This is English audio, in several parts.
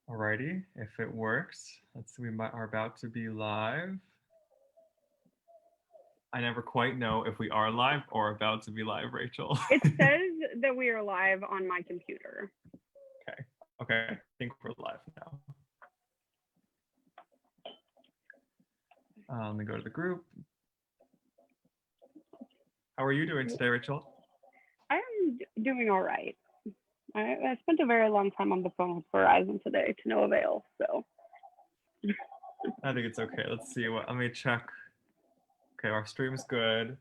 Alrighty, if it works, let's see, are about to be live. I never quite know if we are live or about to be live, Rachel. It says that we are live on my computer. Okay, I think we're live now. Let me go to the group. How are you doing today, Rachel? I am doing all right. I spent a very long time on the phone with Verizon today to no avail. So I think it's okay. Let's see what. Let me check. Okay, our stream is good.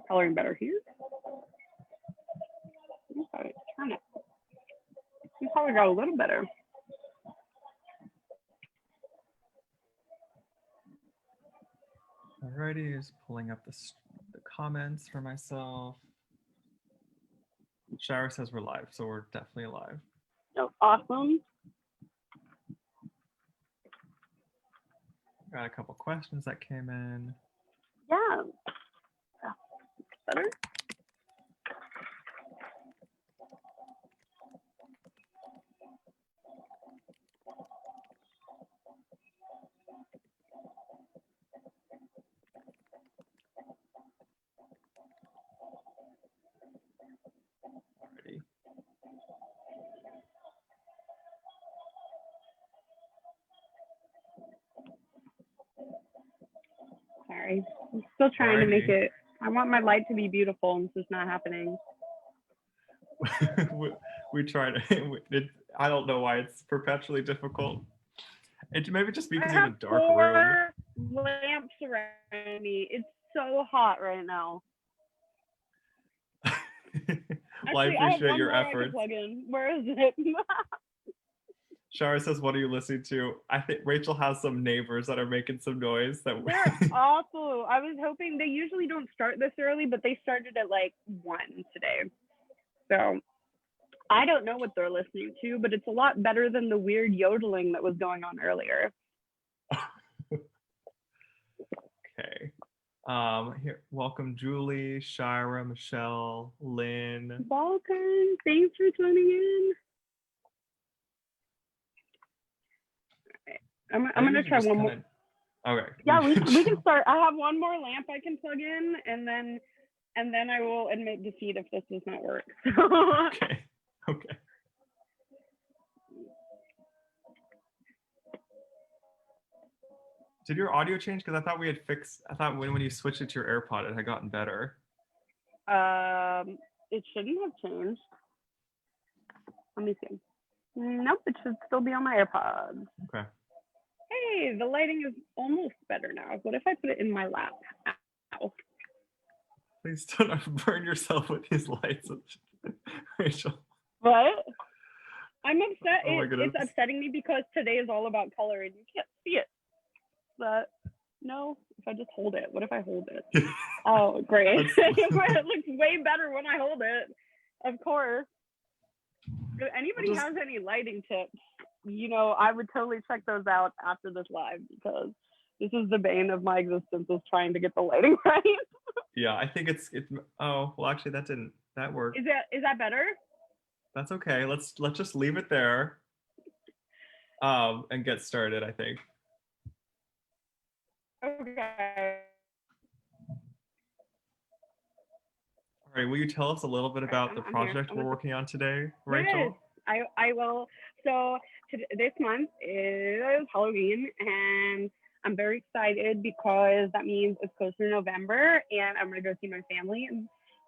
coloring better here. Okay, turn it. You probably got a little better. Alrighty, just pulling up the comments for myself. Shara says we're live, so we're definitely live. Oh, awesome. Got a couple questions that came in. Yeah. Better. Alrighty. Sorry. I'm still trying to make it. I want my light to be beautiful, and this is not happening. we try to. I don't know why it's perpetually difficult. It maybe just because you're in a dark room. Lamps around me. It's so hot right now. Well, I appreciate your efforts. Where is it? Shara says, "What are you listening to?" I think Rachel has some neighbors that are making some noise. They're awful. I was hoping they usually don't start this early, but they started at like 1 today. So I don't know what they're listening to, but it's a lot better than the weird yodeling that was going on earlier. Okay. Here, welcome Julie, Shira, Michelle, Lynn. Welcome. Thanks for tuning in. I'm gonna try one more. Okay. Yeah, we can start. I have one more lamp I can plug in, and then I will admit defeat if this does not work. Okay. Okay. Did your audio change? Because I thought we had fixed. I thought when you switched it to your AirPod, it had gotten better. It shouldn't have changed. Let me see. Nope, it should still be on my AirPods. Okay. Hey, the lighting is almost better now. What if I put it in my lap? Ow. Please don't burn yourself with these lights, Rachel. What? I'm upset. Oh my goodness. It's upsetting me because today is all about color and you can't see it. But no, if I just hold it. What if I hold it? Oh, great. It looks way better when I hold it. Of course. If anybody has any lighting tips, I would totally check those out after this live, because this is the bane of my existence, is trying to get the lighting right. Yeah, I think it's oh, well, actually that worked. Is that better? That's okay. Let's just leave it there. And get started, I think. Okay. All right, will you tell us a little bit about the project we're working on today, Rachel? Yes, I will. So this month is Halloween, and I'm very excited because that means it's close to November, and I'm going to go see my family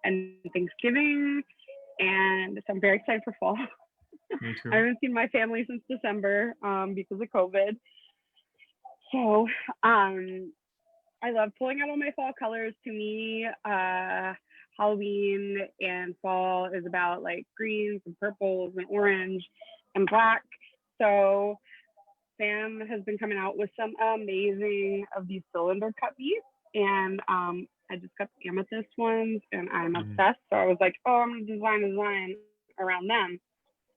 and Thanksgiving, and so I'm very excited for fall. Me too. I haven't seen my family since December because of COVID. So I love pulling out all my fall colors. To me, Halloween and fall is about like greens and purples and orange and black. So Sam has been coming out with some amazing of these cylinder cut beads, and I just got the amethyst ones, and I'm obsessed. So I was like, oh, I'm gonna design around them.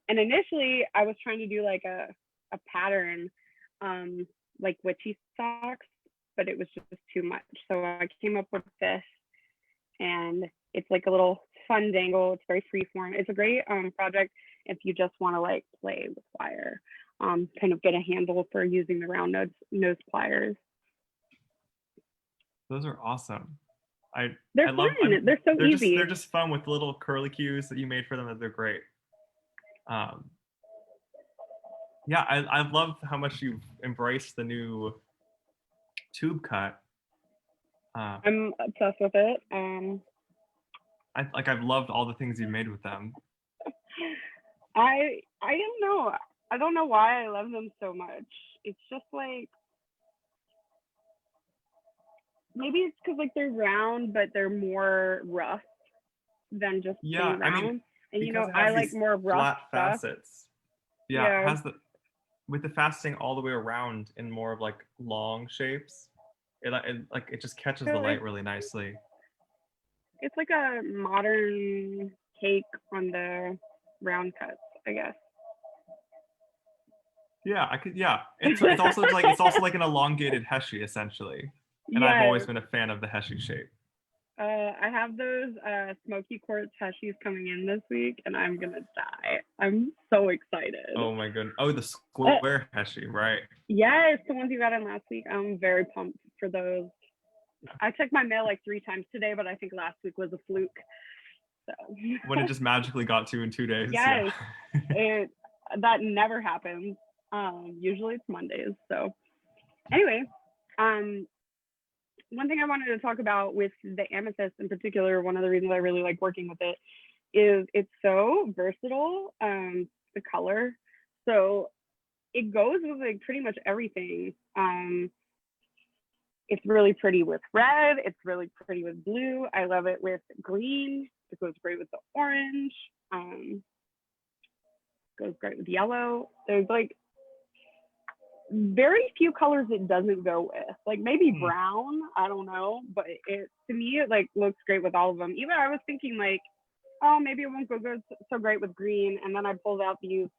And initially I was trying to do like a pattern, like witchy socks, but it was just too much. So I came up with this, and it's like a little fun dangle. It's very freeform. It's a great project. if you just want to like play with wire, kind of get a handle for using the round nose pliers. Those are awesome. They're I fun. love. They're so easy. They're just fun with little curly cues that you made for them. That they're great. Yeah, I love how much you've embraced the new tube cut. I'm obsessed with it. I've loved all the things you've made with them. I don't know. I don't know why I love them so much. It's just like, maybe it's because like they're round, but they're more rough than just plain round. I mean, and you know, I like more rough flat stuff. facets. Yeah, it has with the faceting all the way around in more of like long shapes. It just catches the light really nicely. It's like a modern take on the round cuts, I guess. Yeah, I could. Yeah, it's also like an elongated heshy essentially, and yes. I've always been a fan of the heshy shape. I have those smoky quartz heshies coming in this week, and I'm gonna die. I'm so excited. Oh my goodness! Oh, the square heshy, right? Yes, the ones you got in last week. I'm very pumped for those. I checked my mail like 3 times today, but I think last week was a fluke. So when it just magically got to you in 2 days. Yes, yeah. That never happens. Usually it's Mondays. So anyway, one thing I wanted to talk about with the Amethyst in particular, one of the reasons I really like working with it is it's so versatile, the color. So it goes with like pretty much everything. It's really pretty with red. It's really pretty with blue. I love it with green. It goes great with the orange. Goes great with yellow. There's like very few colors it doesn't go with. Like maybe brown, I don't know, but it to me it like looks great with all of them. Even I was thinking like, oh, maybe it won't go so great with green, and then I pulled out these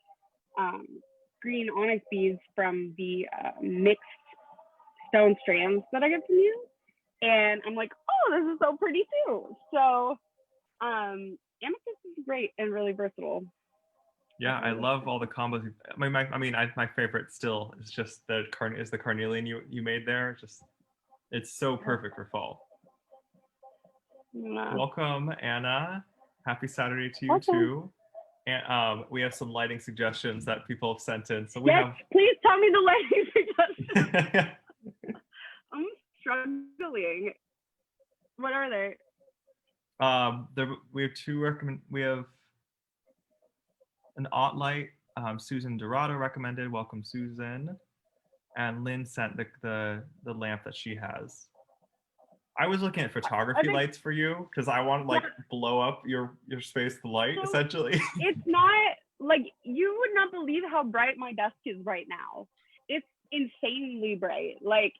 green onyx beads from the mixed stone strands that I get from you, and I'm like, oh, this is so pretty too. So Amethyst is great and really versatile. Yeah, I love all the combos. My favorite still is just the carnelian you made there. Just it's so perfect for fall. Yeah. Welcome, Anna. Happy Saturday to you too. And we have some lighting suggestions that people have sent in. So please tell me the lighting suggestions. I'm struggling. What are they? We have two we have an Ott light. Susan Dorado recommended. Welcome, Susan. And Lynn sent the lamp that she has. I was looking at photography lights for you because I want to like blow up your space with light, so essentially. It's not like, you would not believe how bright my desk is right now. It's insanely bright. Like,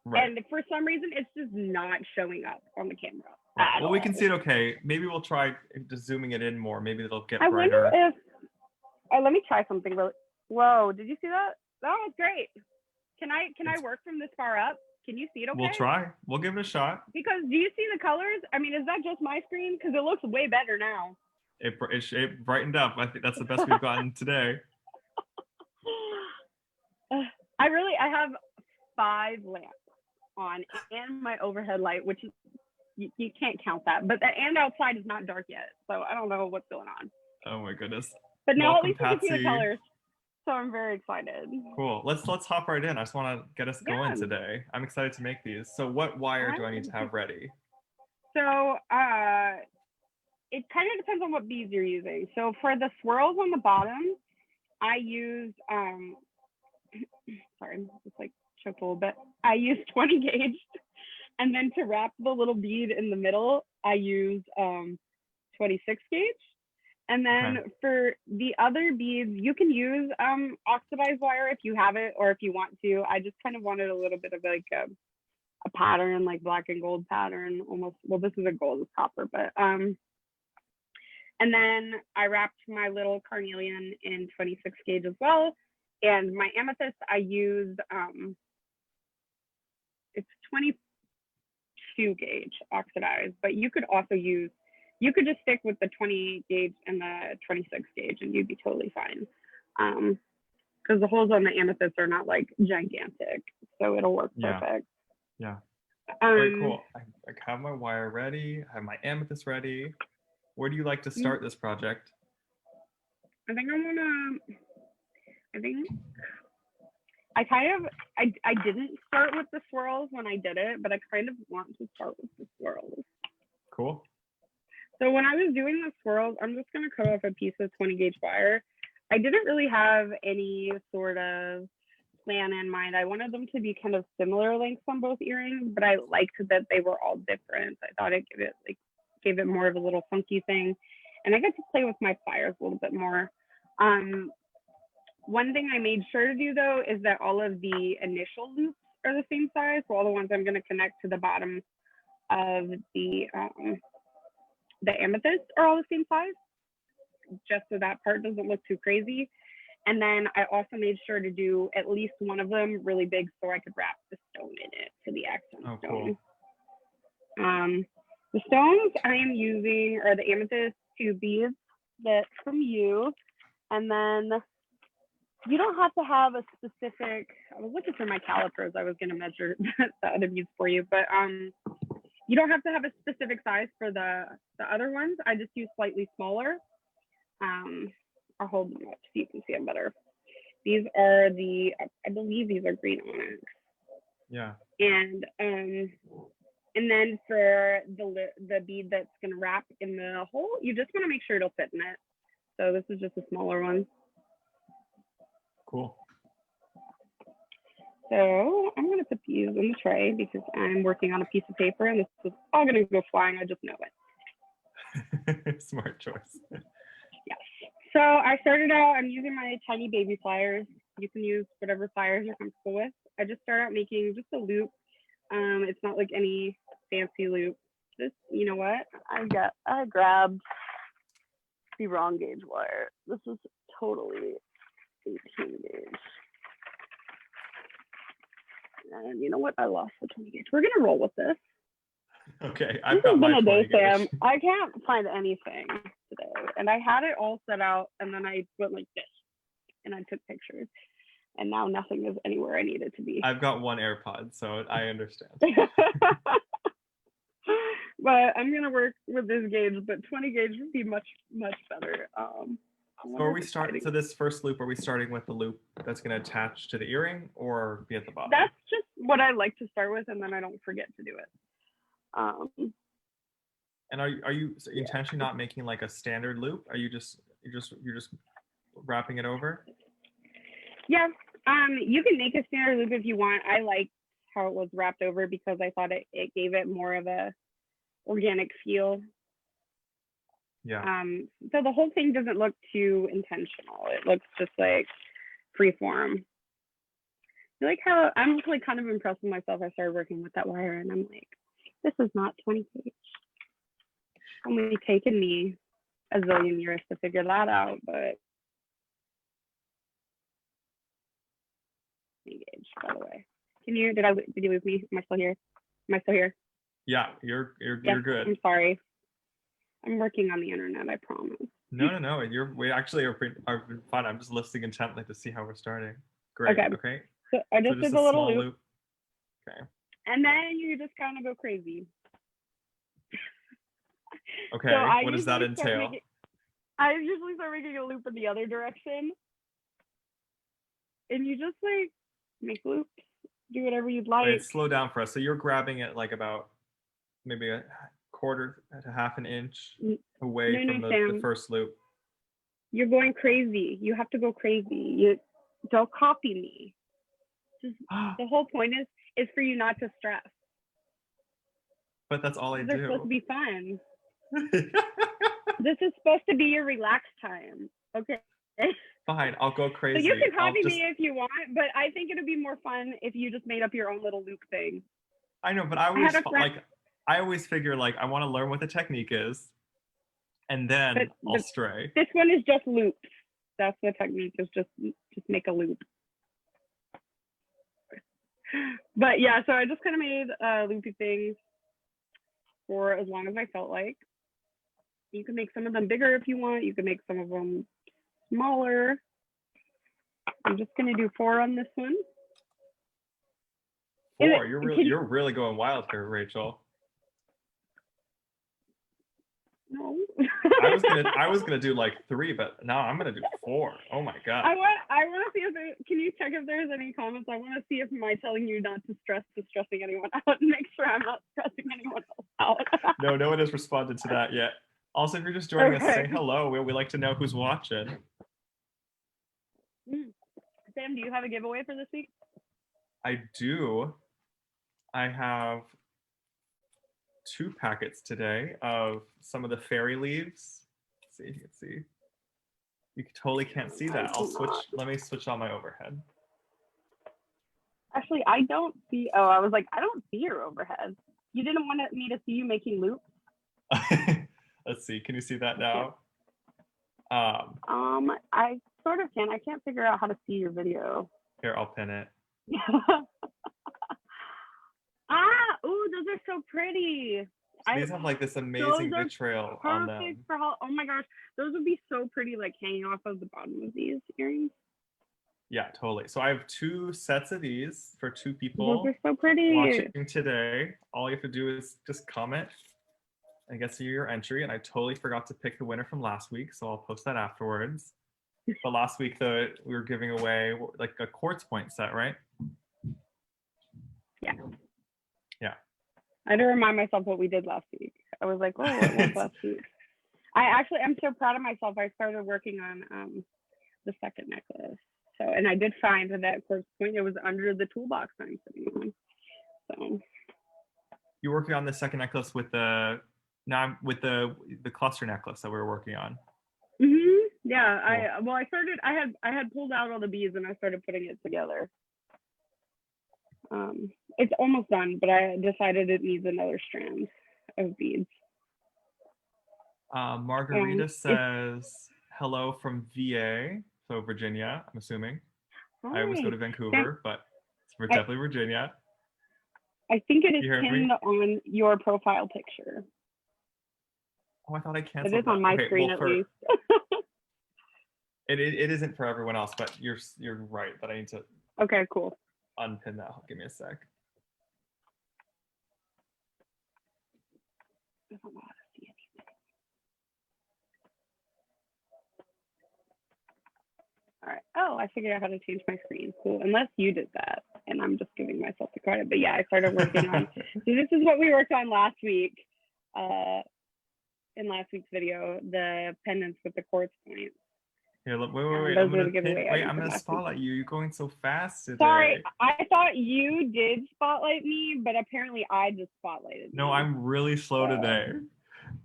and for some reason, it's just not showing up on the camera. Right. Well, we can see it okay. Maybe we'll try just zooming it in more. Maybe it'll get brighter. I wonder if, let me try something really. Whoa, did you see that? That was great. Can I work from this far up? Can you see it okay? We'll try. We'll give it a shot. Because do you see the colors? I mean, is that just my screen? Because it looks way better now. It brightened up. I think that's the best we've gotten today. I have 5 lamps on and my overhead light, which is, you can't count that. But and outside is not dark yet. So I don't know what's going on. Oh my goodness. But now at least you can see the colors. So I'm very excited. Cool. Let's hop right in. I just want to get us going today. I'm excited to make these. So what wire do I need to have ready? So it kind of depends on what beads you're using. So for the swirls on the bottom, I use sorry, just like choked a little bit. I use 20 gauge, and then to wrap the little bead in the middle, I use 26 gauge. And then for the other beads, you can use oxidized wire if you have it or if you want to. I just kind of wanted a little bit of like a pattern, like black and gold pattern almost. Well, this is a gold with copper, but and then I wrapped my little carnelian in 26 gauge as well. And my amethyst, I used it's 22 gauge oxidized, but you could also use You could just stick with the 20 gauge and the 26 gauge and you'd be totally fine. Because the holes on the amethyst are not like gigantic, so it'll work perfect. Yeah. All right, cool. I have my wire ready. I have my amethyst ready. Where do you like to start this project? I think I didn't start with the swirls when I did it, but I kind of want to start with the swirls. Cool. So when I was doing the swirls, I'm just going to cut off a piece of 20 gauge wire. I didn't really have any sort of plan in mind. I wanted them to be kind of similar lengths on both earrings, but I liked that they were all different. I thought it gave it more of a little funky thing. And I got to play with my pliers a little bit more. One thing I made sure to do though is that all of the initial loops are the same size. So all the ones I'm going to connect to the bottom of the amethyst are all the same size, just so that part doesn't look too crazy. And then I also made sure to do at least one of them really big so I could wrap the stone in it for the accent stone. Cool. The stones I am using are the Amethyst 2 beads that's from you. And then you don't have to have a specific, I was looking for my calipers. I was going to measure the other beads for you, but you don't have to have a specific size for the other ones. I just use slightly smaller. I'll hold them up so you can see them better. These are I believe these are green onyx. Yeah. And then for the bead that's gonna wrap in the hole, you just want to make sure it'll fit in it. So this is just a smaller one. Cool. So I'm gonna put these in the tray because I'm working on a piece of paper and this is all gonna go flying. I just know it. Smart choice. Yes. So I started out, I'm using my tiny baby pliers. You can use whatever pliers you're comfortable with. I just start out making just a loop. It's not like any fancy loop. Just, you know what? I grabbed the wrong gauge wire. This is totally 18 gauge. And you know what? I lost the 20 gauge. We're gonna roll with this. Okay, I've got my 20 gauge. Sam. I can't find anything today, and I had it all set out, and then I went like this, and I took pictures, and now nothing is anywhere I need it to be. I've got one AirPod, so I understand. But I'm gonna work with this gauge, but 20 gauge would be much better. So are we starting? So this first loop, are we starting with the loop that's gonna attach to the earring, or be at the bottom? That's just what I like to start with, and then I don't forget to do it. And are you intentionally not making like a standard loop? Are you just wrapping it over? Yeah. You can make a standard loop if you want. I like how it was wrapped over because I thought it gave it more of a organic feel. Yeah. So the whole thing doesn't look too intentional. It looks just like freeform. I like how I'm really kind of impressed with myself. I started working with that wire and I'm like, this is not 20 gauge. It's only taken me a zillion years to figure that out, but gauge, by the way. Did you lose me? Am I still here? Am I still here? Yeah, you're good. I'm sorry. I'm working on the internet, I promise. No. We actually are fine. I'm just listening intently to see how we're starting. Great. Okay. So I just did a little loop. Okay. And then you just kind of go crazy. Okay. So what does that entail? I usually start making a loop in the other direction. And you just like make loops, do whatever you'd like. Wait, slow down for us. So you're grabbing it like about maybe a quarter to half an inch away from the first loop. You're going crazy. You have to go crazy. You don't copy me. Just, the whole point is for you not to stress. But that's all I do. It's supposed to be fun. This is supposed to be your relaxed time. Okay. Fine, I'll go crazy. So you can copy me if you want, but I think it'd be more fun if you just made up your own little loop thing. I know, but I always figure like I want to learn what the technique is, and then I'll stray. This one is just loops. That's the technique. Is just make a loop. But yeah, so I just kind of made loopy things for as long as I felt like. You can make some of them bigger if you want. You can make some of them smaller. I'm just gonna do 4 on this one. 4. You're really going wild here, Rachel. No. I was gonna do like 3, but now I'm gonna do 4. Oh my god. I want to see if can you check if there's any comments? I want to see if my telling you not to stress to stressing anyone out and make sure I'm not stressing anyone else out. No one has responded to that yet. Also, if you're just joining us, say hello. We like to know who's watching. Sam, do you have a giveaway for this week? I do. I have 2 packets today of some of the fairy leaves. Let's see if you can see. You totally can't see that. Let me switch on my overhead. Actually, I don't see. Oh, I was like, I don't see your overhead. You didn't want me to see you making loops? Let's see. Can you see that now? I sort of can. I can't figure out how to see your video. Here, I'll pin it. Ooh, those are so pretty. So these have like this amazing vitriol on them. Oh my gosh, those would be so pretty, like hanging off of the bottom of these earrings. Yeah, totally. So I have 2 sets of these for 2 people. Those are so pretty. Watching today. All you have to do is just comment and get to your entry. And I totally forgot to pick the winner from last week, so I'll post that afterwards. But last week, we were giving away like a quartz point set, right? Yeah. Yeah. I had to remind myself what we did last week. I was like, oh, what was last week? I'm so proud of myself. I started working on the second necklace. So, and I did find that quartz point. It was under the toolbox that I'm sitting on. So. You're working on the second necklace with the cluster necklace that we were working on. Mm-hmm. Yeah. Cool. I had pulled out all the beads and I started putting it together. It's almost done, but I decided it needs another strand of beads. Margarita says hello from VA, so Virginia, I'm assuming. Hi. I always go to Vancouver, but it's definitely Virginia. I think it is pinned on your profile picture. Oh, I thought I canceled it. It is on my screen at least. It isn't for everyone else, but you're right that I need to. Okay, cool. Unpin that. Give me a sec. I don't know how to see anything. All right. Oh, I figured out how to change my screen. Cool. Unless you did that, and I'm just giving myself the credit. But yeah, I started working on. So this is what we worked on last week. In last week's video, the pendants with the quartz points. Here, look, wait. I'm gonna spotlight you. You're going so fast today. Sorry, I thought you did spotlight me, but apparently I just spotlighted No, me. I'm really slow today.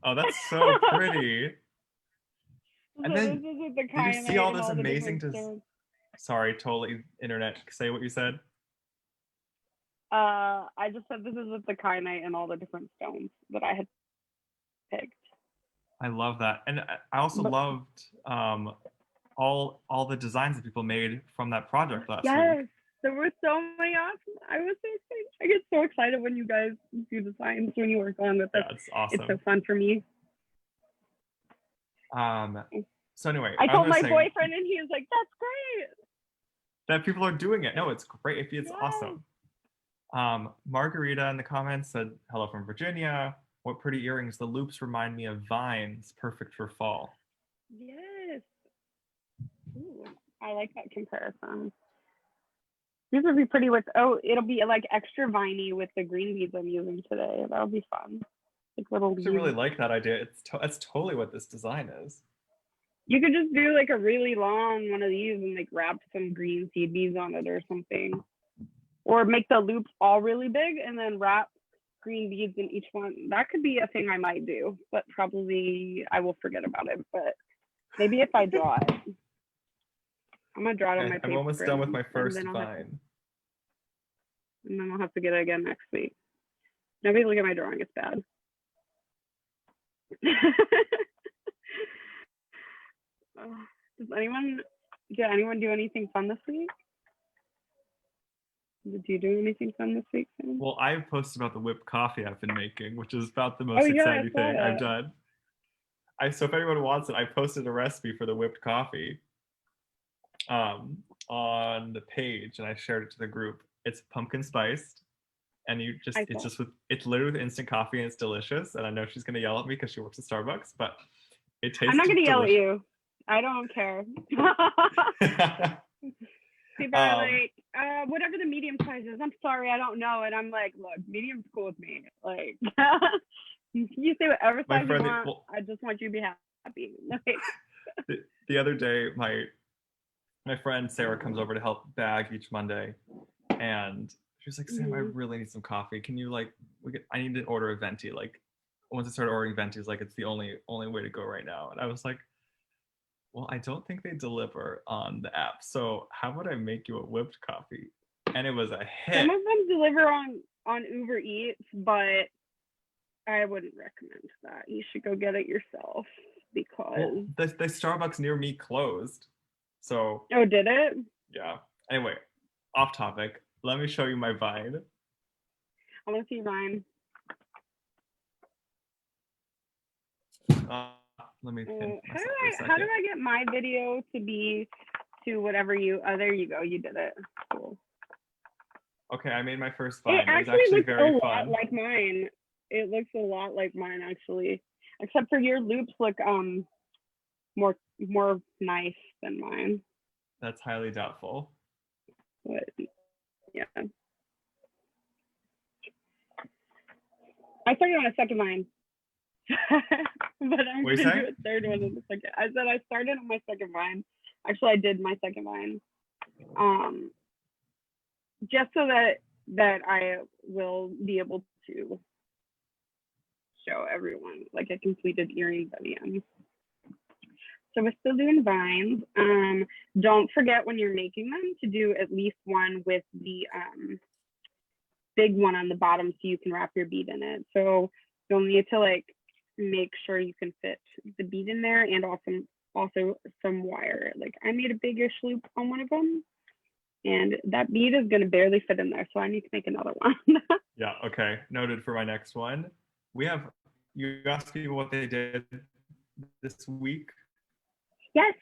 Oh, that's so pretty. And then, did you see all this amazing Sorry, totally internet. Say what you said. I just said this is with the kyanite and all the different stones that I had picked. I love that. And I also loved all the designs that people made from that project last week. Yes, there were so many awesome. I was so excited. I get so excited when you guys do designs, when you work on with us. Yeah, it's awesome. It's so fun for me. So anyway, I told my boyfriend and he was like, that's great. That people are doing it. No, it's great. It's awesome. Margarita in the comments said, hello from Virginia. What pretty earrings. The loops remind me of vines. Perfect for fall. Yes. Ooh, I like that comparison. These would be pretty with, it'll be like extra viney with the green beads I'm using today. That'll be fun. Like little beads. I really like that idea. That's totally what this design is. You could just do like a really long one of these and like wrap some green seed beads on it or something. Or make the loops all really big and then wrap green beads in each one. That could be a thing I might do, but probably I will forget about it. But maybe if I draw it. I'm gonna draw it on my paper. I'm almost done with my first vine. And then I'll have to get it again next week. Nobody look at my drawing, it's bad. Did anyone do anything fun this week? Did you do anything fun this week, Sam? Well, I've posted about the whipped coffee I've been making, which is about the most exciting thing I've done. So if anyone wants it, I posted a recipe for the whipped coffee on the page, and I shared it to the group. It's pumpkin spiced, and it's literally with instant coffee, and it's delicious. And I know she's gonna yell at me because she works at Starbucks, but it tastes. I'm not gonna yell at you. I don't care. People are like, whatever the medium size is. I'm sorry, I don't know. And I'm like, look, medium's cool with me. Like, you say whatever size you want. I just want you to be happy. Like, the other day, my friend Sarah comes over to help bag each Monday, and she was like, Sam, I really need some coffee. Can you I need to order a venti. Like, once I started ordering ventis, like it's the only way to go right now. And I was like, well, I don't think they deliver on the app. So how would I make you a whipped coffee? And it was a hit. Some of them deliver on Uber Eats, but I wouldn't recommend that. You should go get it yourself because the Starbucks near me closed. So oh, did it? Yeah. Anyway, off topic. Let me show you my Vine. I want to see Vine. Let me. How do I get my video to be to whatever you? Oh, there you go. You did it. Cool. Okay, I made my first Vine. It actually looks a lot like mine. It looks a lot like mine actually, except for your loops look more nice than mine. That's highly doubtful. But yeah, I started on a second Vine. But I'm going to do a third one in a second. I said I started on my second Vine. Actually, I did my second Vine. Just so that I will be able to show everyone like a completed earring by the end. So we're still doing Vines. Don't forget when you're making them to do at least one with the big one on the bottom so you can wrap your bead in it. So you'll need to like make sure you can fit the bead in there and also some wire. Like I made a biggish loop on one of them and that bead is going to barely fit in there. So I need to make another one. Yeah. Okay. Noted for my next one. You asked people what they did this week. Yes.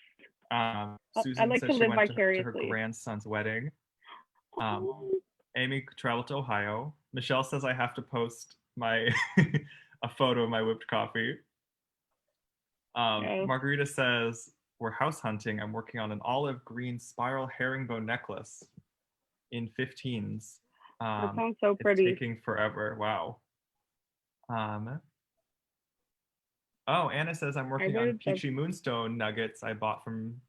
Susan I like said to she live went vicariously. to her grandson's wedding. Amy traveled to Ohio. Michelle says I have to post my a photo of my whipped coffee. Margarita says we're house hunting. I'm working on an olive green spiral herringbone necklace in 15s. That sounds so pretty. It's taking forever. Wow. Anna says I'm working on peachy moonstone nuggets I bought from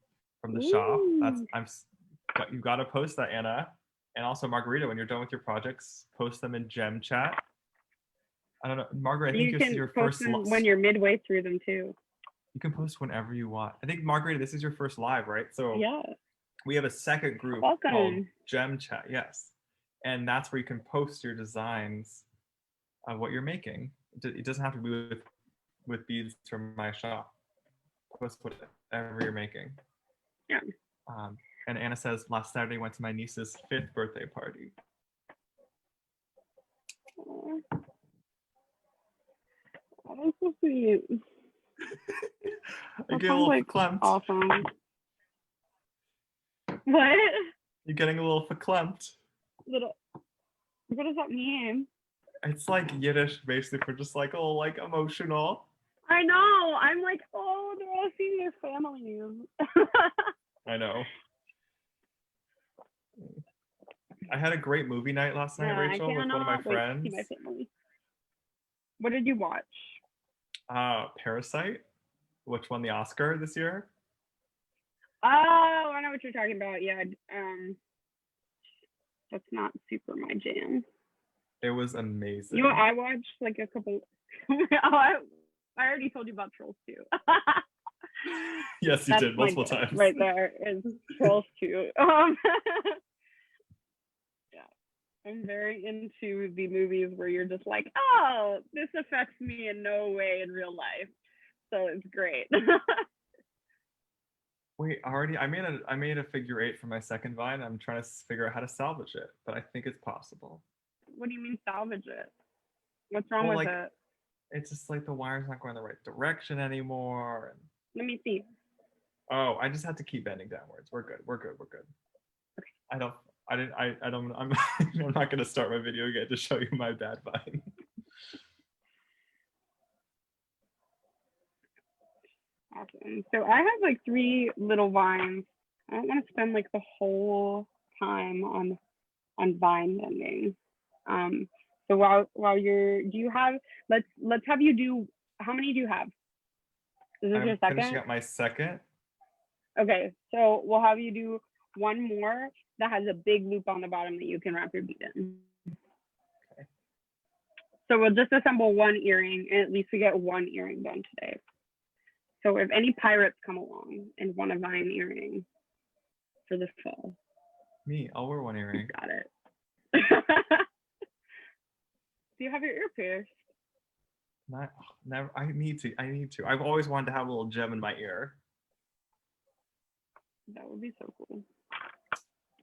the shop. You got to post that, Anna. And also Margarita, when you're done with your projects, post them in Gem Chat. I don't know, Margaret. I think this is your first when you're midway through them too. You can post whenever you want. I think Margarita, this is your first live, right? So yeah, we have a second group called Gem Chat. Yes, and that's where you can post your designs of what you're making. It doesn't have to be with beads from my shop. Post whatever you're making. Yeah. And Anna says last Saturday went to my niece's 5th birthday party. That's so sweet. I get a little verklempt. Awesome. What? You're getting a little verklempt. What does that mean? It's like Yiddish, basically, for just like all like emotional. I know. I'm like, oh, they're all seeing their families. I know. I had a great movie night last night, Rachel, with one of my friends. To see my family. What did you watch? Parasite, which won the Oscar this year. Oh, I know what you're talking about. Yeah, that's not super my jam. It was amazing. You know, I watched like a couple. I already told you about Trolls 2. Yes, you did multiple times. Right there is Trolls 2. I'm very into the movies where you're just like, oh, this affects me in no way in real life. So it's great. Wait, I made a figure 8 for my second Vine. I'm trying to figure out how to salvage it, but I think it's possible. What do you mean salvage it? What's wrong with it? it's just like the wire's not going the right direction anymore. And Let me see. oh, I just have to keep bending downwards. We're good. We're good. We're good. I don't. I didn't. I don't. I'm. I'm not gonna start my video again to show you my bad vine. Awesome. So I have like 3 little vines. I don't want to spend like the whole time on vine bending. So while you're, do you have? Let's have you do. How many do you have? Is this your I'm second? finishing up my second. Okay, so we'll have you do one more that has a big loop on the bottom that you can wrap your bead in. Okay. So we'll just assemble 1 earring, and at least we get 1 earring done today. So if any pirates come along and want a vine earring for the fall, Me, I'll wear 1 earring. got it. Do you have your ear pierced? Not never. I need to. I need to. I've always wanted to have a little gem in my ear. That would be so cool.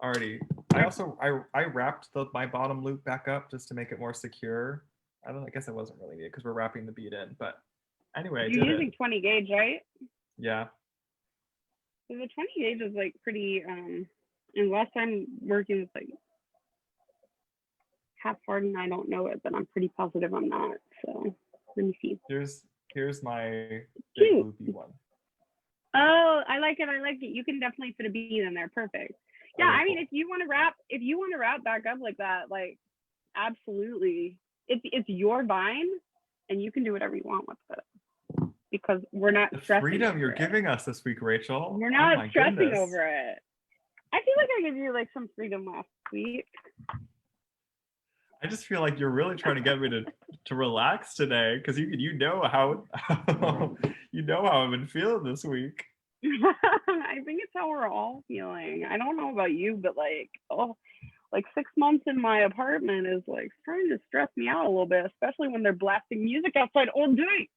Already. I wrapped my bottom loop back up just to make it more secure. I guess it wasn't really needed because we're wrapping the bead in. But anyway, I You're did using it. 20 gauge, right? Yeah. So the 20 gauge is like pretty. Unless I'm working with like half hardened, I don't know it, but I'm pretty positive I'm not. So let me see. Here's my big Cute. loopy one. Oh, I like it. I like it. You can definitely fit a bead in there. Perfect. Yeah, Okay, I mean, cool. if you want to wrap back up like that, like absolutely, it's your vine, and you can do whatever you want with it because we're not The stressing. freedom you're over it. giving us this week, Rachel. We're Oh not my stressing goodness. over it. I feel like I gave you like some freedom last week. I just feel like you're really trying to get me to relax today because you know how you know how I've been feeling this week. I think it's how we're all feeling. I don't know about you, but like 6 months in my apartment is like starting to stress me out a little bit, especially when they're blasting music outside all day.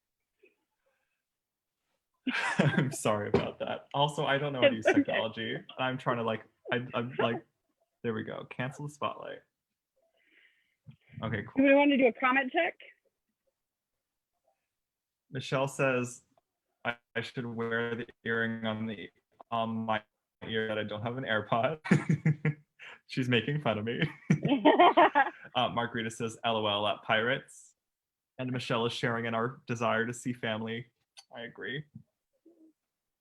I'm sorry about that. Also, I don't know how to use technology. I'm trying to I'm like, there we go. Cancel the spotlight. Okay, cool. Do we want to do a comment check? Michelle says I should wear the earring on my ear that I don't have an AirPod. She's making fun of me. Margarita says LOL at pirates. And Michelle is sharing in our desire to see family. I agree.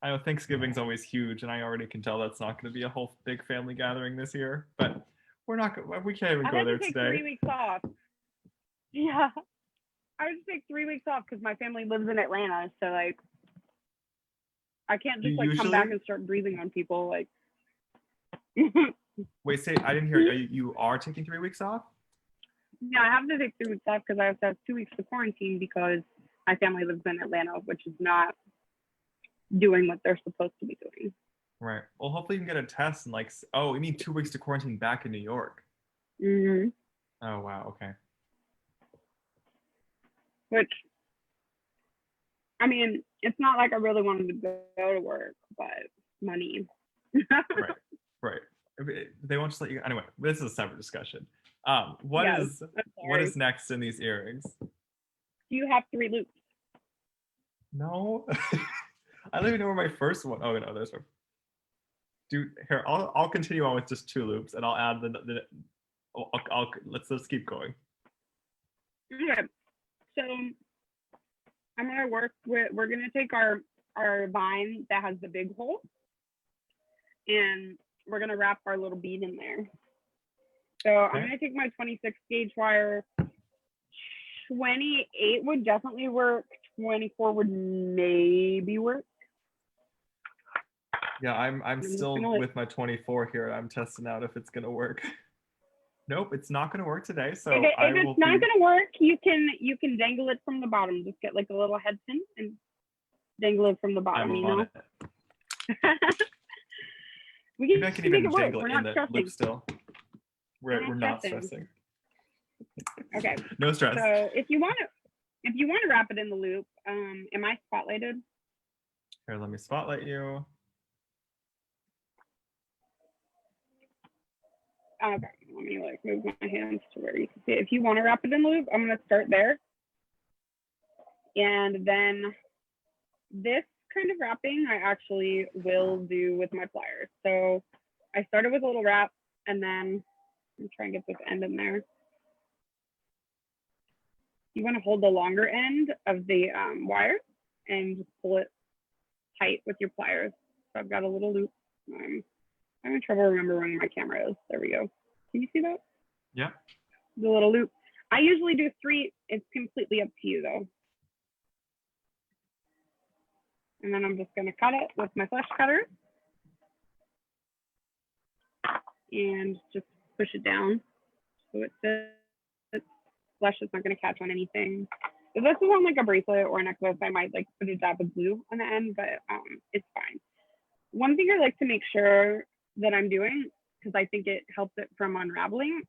I know Thanksgiving's always huge, and I already can tell that's not going to be a whole big family gathering this year. But we can't even go there today. I had to take 3 weeks off. Yeah, I would take 3 weeks off because my family lives in Atlanta, so like I can't just like come back and start breathing on people. Like, wait, say I didn't hear you. You are taking 3 weeks off? Yeah, I have to take 3 weeks off because I have to have 2 weeks of quarantine because my family lives in Atlanta, which is not doing what they're supposed to be doing. Right. Well, hopefully you can get a test and oh, you mean 2 weeks to quarantine back in New York? Mm-hmm. Oh wow. Okay. Which, I mean, it's not like I really wanted to go to work, but money. Right. They won't just let you. Anyway, this is a separate discussion. What is next in these earrings? Do you have 3 loops? No. I don't even know where my first one. Oh no, there's one. Dude, here I'll continue on with just 2 loops, and I'll add let's keep going. Okay. So I'm gonna we're gonna take our vine that has the big hole, and we're gonna wrap our little bead in there. So okay. I'm gonna take my 26 gauge wire. 28 would definitely work. 24 would maybe work. Yeah, I'm still with my 24 here. I'm testing out if it's gonna work. Nope, it's not gonna work today. So if it's not gonna work, you can dangle it from the bottom. Just get like a little head pin and dangle it from the bottom. You know. Maybe I can even dangle it in the loop still. We're not stressing. Okay. No stress. So if you want to wrap it in the loop, am I spotlighted? Here, let me spotlight you. Okay, let me move my hands to where you can see it. If you want to wrap it in the loop, I'm gonna start there. And then this kind of wrapping I actually will do with my pliers. So I started with a little wrap, and then I'm trying to get this end in there. You want to hold the longer end of the wire and just pull it tight with your pliers. So I've got a little loop. I'm having trouble remembering where my camera is. There we go. Can you see that? Yeah. The little loop. I usually do 3. It's completely up to you though. And then I'm just going to cut it with my flesh cutter and just push it down so it fits. Flesh is not going to catch on anything. If this was on like a bracelet or a necklace, I might like put a dab of glue on the end, but it's fine. One thing I like to make sure that I'm doing, because I think it helps it from unraveling,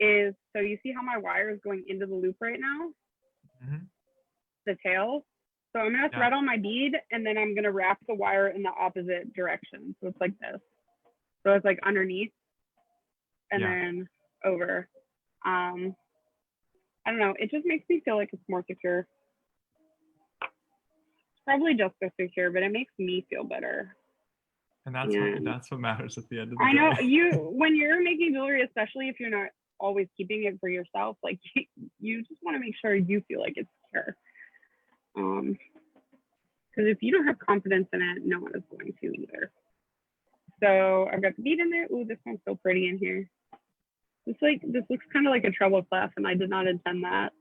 is, so you see how my wire is going into the loop right now? Mm-hmm. The tail. So I'm going to thread on my bead, and then I'm going to wrap the wire in the opposite direction. So it's like this. So it's like underneath and then over. I don't know. It just makes me feel like it's more secure. It's probably just so secure, but it makes me feel better. And that's what matters at the end of the day. I know when you're making jewelry, especially if you're not always keeping it for yourself, like you just want to make sure you feel like it's secure. Because if you don't have confidence in it, no one is going to either. So I've got the bead in there. Ooh, this one's so pretty in here. This looks kind of like a treble clef, and I did not intend that.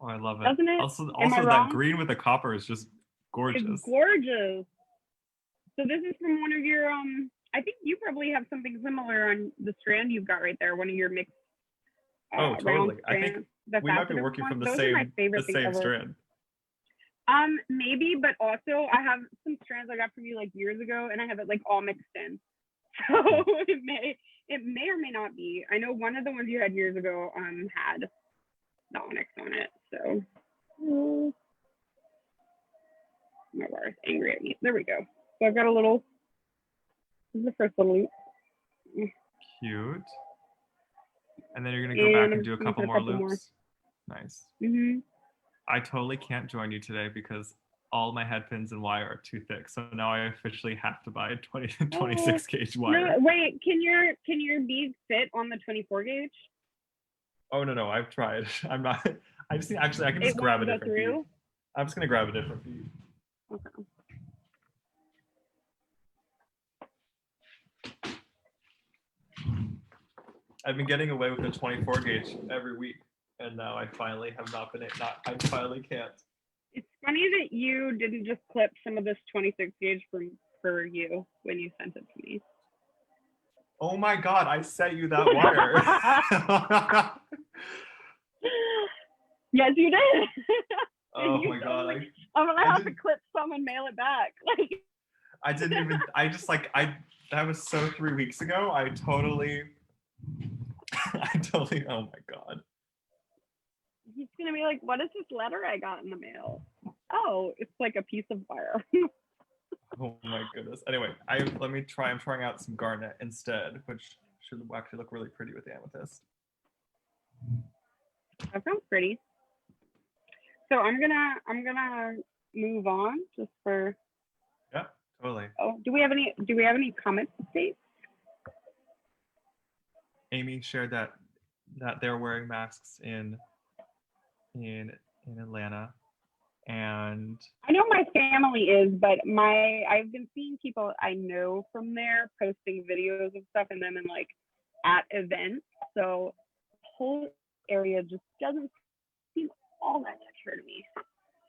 Oh, I love it. Doesn't it? Also that green with the copper is just gorgeous. It's gorgeous. So this is from one of your I think you probably have something similar on the strand you've got right there. One of your mixed. Totally. I think we might be working from the same strand. Maybe, but also I have some strands I got from you like years ago, and I have it like all mixed in. So it may or may not be. I know one of the ones you had years ago had the onyx on it. So my wire's angry at me. There we go. So I've got a little. This is the first little loop. Cute. And then you're gonna go back and do a couple more loops. Nice. Mm-hmm. I totally can't join you today because all my head pins and wire are too thick. So now I officially have to buy a 26 gauge wire. No, wait, can your beads fit on the 24 gauge? Oh no, I've tried. I'm not. I just I can just grab a different bead. I'm just gonna grab a different bead. Okay. I've been getting away with a 24 gauge every week, and now I finally have not been. I finally can't. It's funny that you didn't just clip some of this 26 gauge for you when you sent it to me. Oh my God, I sent you that wire. Yes, you did. Oh my God. I'm gonna have to clip some and mail it back. I didn't even, that was so 3 weeks ago. I totally, oh my God. He's gonna be like, what is this letter I got in the mail? Oh, it's like a piece of wire. Oh my goodness. Anyway, I'm trying out some garnet instead, which should actually look really pretty with the amethyst. That sounds pretty. So I'm gonna move on just for. Yeah, totally. Oh, do we have any comments to state? Amy shared that they're wearing masks in Atlanta, and I know my family is, but I've been seeing people I know from there posting videos of stuff and them in like at events. So the whole area just doesn't seem all that secure to me.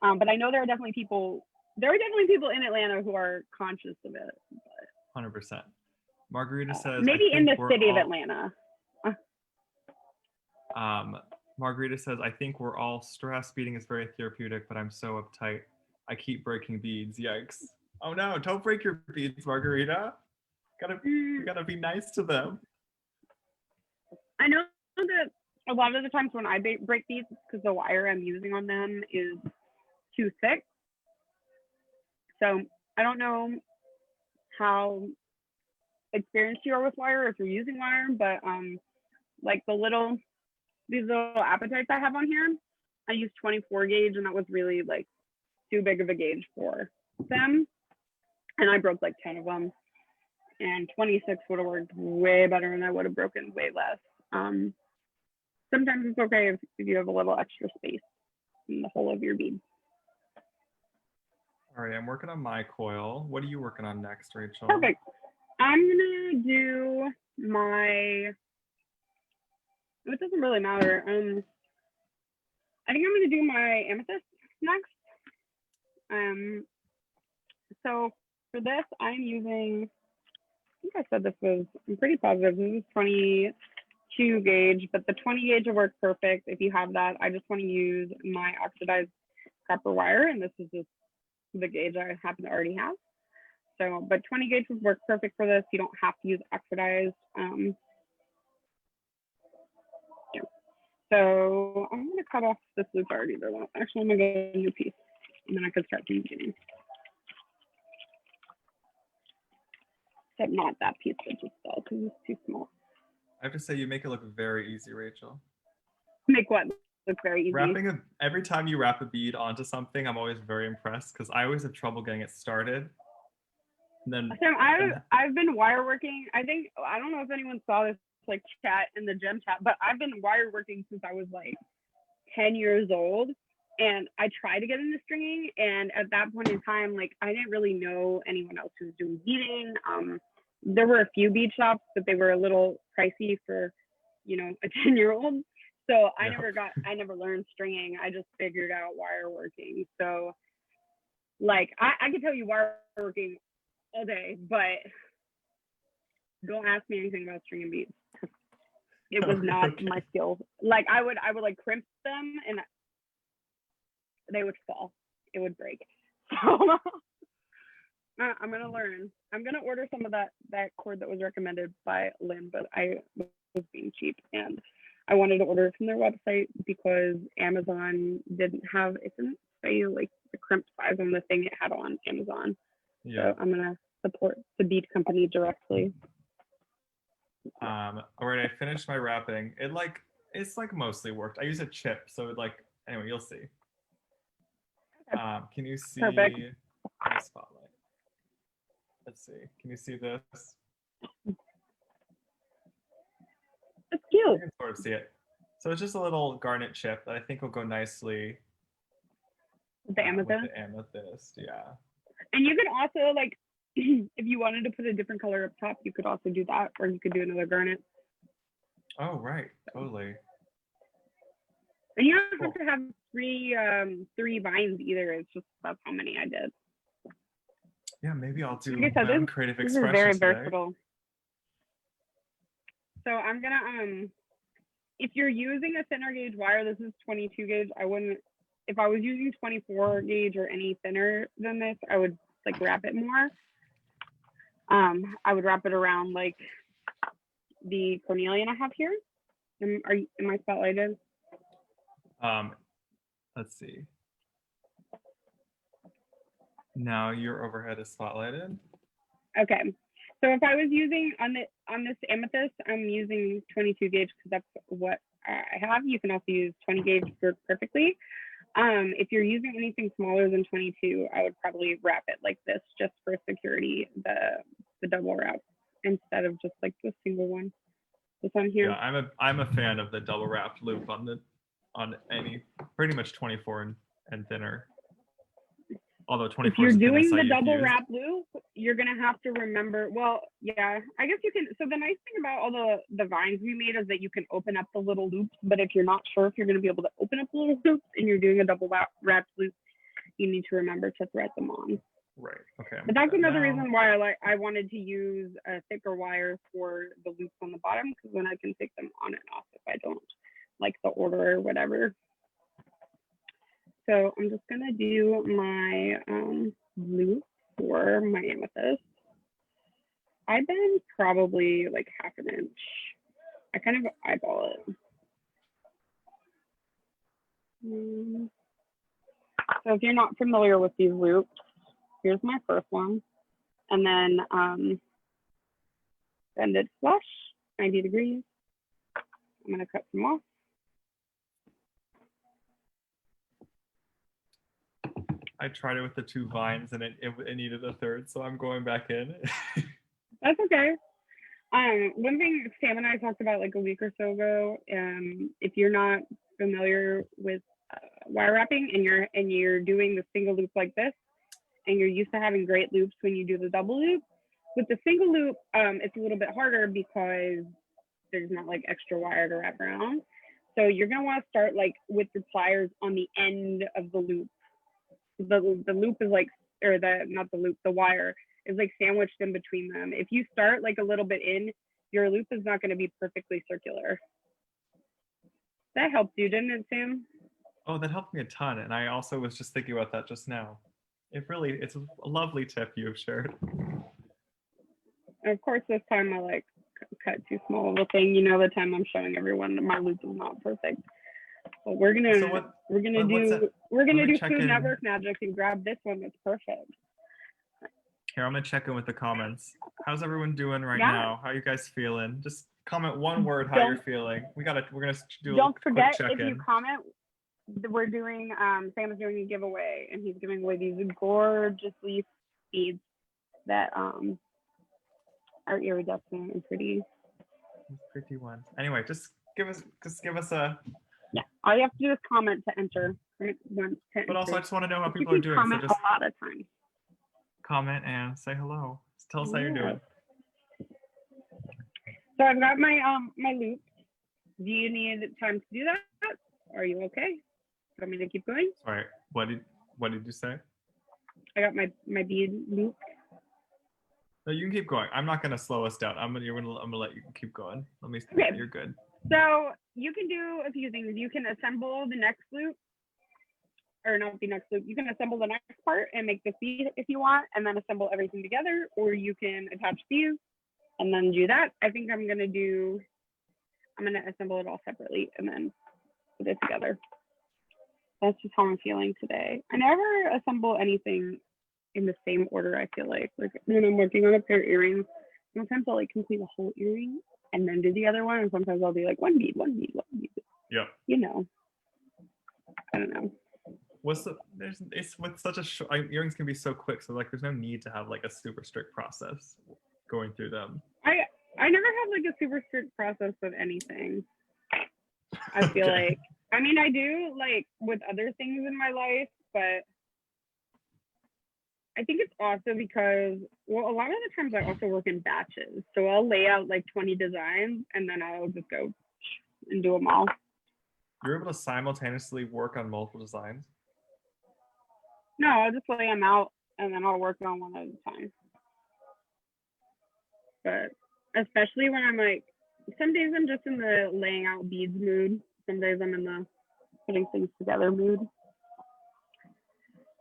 But I know there are definitely people in Atlanta who are conscious of it. 100%. Margarita says maybe in the city of Atlanta. Margarita says, I think we're all stressed. Beading is very therapeutic, but I'm so uptight. I keep breaking beads. Yikes. Oh no, don't break your beads, Margarita. You gotta be nice to them. I know that a lot of the times when I break beads, because the wire I'm using on them is too thick. So I don't know how experienced you are with wire, if you're using wire, but like these little appetites I have on here, I used 24 gauge, and that was really like too big of a gauge for them. And I broke like 10 of them. And 26 would have worked way better, and I would have broken way less. Sometimes it's okay if you have a little extra space in the hole of your bead. All right, I'm working on my coil. What are you working on next, Rachel? Perfect. I'm gonna do my. It doesn't really matter. I think I'm gonna do my amethyst next. So for this, I'm using. I think I said this was. I'm pretty positive this is 22 gauge, but the 20 gauge will work perfect if you have that. I just want to use my oxidized copper wire, and this is just the gauge I happen to already have. So, but 20 gauge would work perfect for this. You don't have to use oxidized. Yeah. So I'm going to cut off this loop already. Actually, I'm going to get a new piece, and then I can start from the beginning. Except not that piece that just fell because it's too small. I have to say, you make it look very easy, Rachel. Make what look very easy? Every time you wrap a bead onto something, I'm always very impressed because I always have trouble getting it started. And then I've been wire working. I don't know if anyone saw this like chat in the gem chat, but I've been wire working since I was like 10 years old. And I tried to get into stringing, and at that point in time, like I didn't really know anyone else who was doing beading. There were a few bead shops, but they were a little pricey for, a 10-year-old. So I never learned stringing. I just figured out wire working. So like I could tell you wire working all day, but don't ask me anything about stringing beads. It was not my skill. Like I would like crimp them and they would fall. It would break. So I'm gonna learn. I'm gonna order some of that cord that was recommended by Lynn, but I was being cheap and I wanted to order it from their website because Amazon it didn't say like the crimped size on the thing it had on Amazon. Yeah. So I'm gonna support the bead company directly. All right, I finished my wrapping. It's like mostly worked. I use a chip, so anyway, you'll see. Can you see the spotlight? Let's see. Can you see this? It's cute. You can sort of see it. So it's just a little garnet chip that I think will go nicely with the amethyst. With the amethyst, yeah. And you could also if you wanted to put a different color up top, you could also do that, or you could do another garnet. Oh right, totally. And you don't have to have three vines either. It's just that's how many I did. Yeah, maybe I'll do my own creative expression. This is very versatile. So I'm gonna if you're using a thinner gauge wire, this is 22 gauge. I wouldn't. If I was using 24 gauge or any thinner than this, I would wrap it more. I would wrap it around like the cornelian I have here. Am I spotlighted? Let's see. Now your overhead is spotlighted. Okay. So if I was using on this amethyst, I'm using 22 gauge because that's what I have. You can also use 20 gauge perfectly. If you're using anything smaller than 22, I would probably wrap it like this just for security, the double wrap instead of just like the single one. This one here. Yeah, I'm a fan of the double wrapped loop on any pretty much 24 and thinner. Although 24 if you're doing the double wrap loop, you're gonna have to remember. Well, yeah, I guess you can. So the nice thing about all the vines we made is that you can open up the little loops. But if you're not sure if you're gonna be able to open up the little loops and you're doing a double wrap loop, you need to remember to thread them on. Right. Okay. But that's another reason why I wanted to use a thicker wire for the loops on the bottom, because then I can take them on and off if I don't like the order or whatever. So I'm just gonna do my loop for my amethyst. I bend probably like half an inch. I kind of eyeball it. So if you're not familiar with these loops, here's my first one. And then bend it flush, 90 degrees. I'm gonna cut some off. I tried it with the 2 vines and it needed a third, so I'm going back in. That's okay. One thing Sam and I talked about like a week or so ago, if you're not familiar with wire wrapping and you're doing the single loop like this, and you're used to having great loops when you do the double loop, with the single loop, it's a little bit harder because there's not like extra wire to wrap around. So you're gonna want to start like with the pliers on the end of the loop. The loop is like, or the not the loop, the wire is like sandwiched in between them. If you start like a little bit in, your loop is not going to be perfectly circular. That helped you, didn't it, Sam? Oh, that helped me a ton, and I also was just thinking about that just now. It's a lovely tip you've shared. And of course, this time I like cut too small of a thing. You know, the time I'm showing everyone that my loop is not perfect. But we're gonna do Food Network magic and grab this one that's perfect. Here, I'm gonna check in with the comments. How's everyone doing right now? How are you guys feeling? Just comment one word how you're feeling. We're gonna do a quick check-in. Don't forget, if you comment, we're doing Sam is doing a giveaway, and he's giving away these gorgeous leaf beads that are iridescent and pretty. Pretty ones. Anyway, just give us a. Yeah, all you have to do is comment to enter. But also, I just want to know how people are doing. Comment so just a lot of times. Comment and say hello. Just tell us how you're doing. So I've got my my loop. Do you need time to do that? Are you okay? Want me to keep going? Sorry, what did you say? I got my bead loop. No, you can keep going. I'm not gonna slow us down. I'm gonna let you keep going. Let me. Okay. You're good. So you can do a few things. You can assemble the next loop, or not the next loop. You can assemble the next part and make this bead if you want, and then assemble everything together. Or you can attach these and then do that. I think I'm gonna assemble it all separately and then put it together. That's just how I'm feeling today. I never assemble anything in the same order. I feel like when I'm working on a pair of earrings, sometimes I'll like complete a whole earring and then do the other one, and sometimes I'll do like one bead. Yeah. You know. I don't know. It's with such a earrings can be so quick, so like there's no need to have like a super strict process going through them. I never have like a super strict process of anything. I feel like, I mean, I do like with other things in my life, but I think it's also because, well, a lot of the times I also work in batches. So I'll lay out like 20 designs and then I'll just go and do them all. You're able to simultaneously work on multiple designs? No, I'll just lay them out and then I'll work on one at a time. But especially when I'm like, some days I'm just in the laying out beads mood. Some days I'm in the putting things together mood.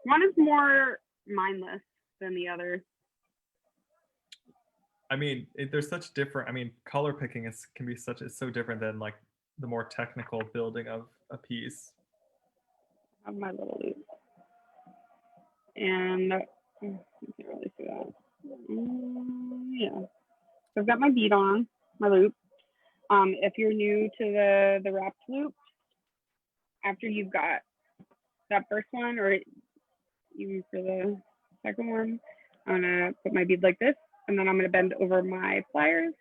One is more mindless than the other. I mean, there's such different. I mean, color picking is so different than like the more technical building of a piece. I have my little loop, and I can't really see that. Yeah, so I've got my bead on my loop. If you're new to the wrapped loop, after you've got that first one, or even for the second one, I'm gonna put my bead like this, and then I'm gonna bend over my pliers.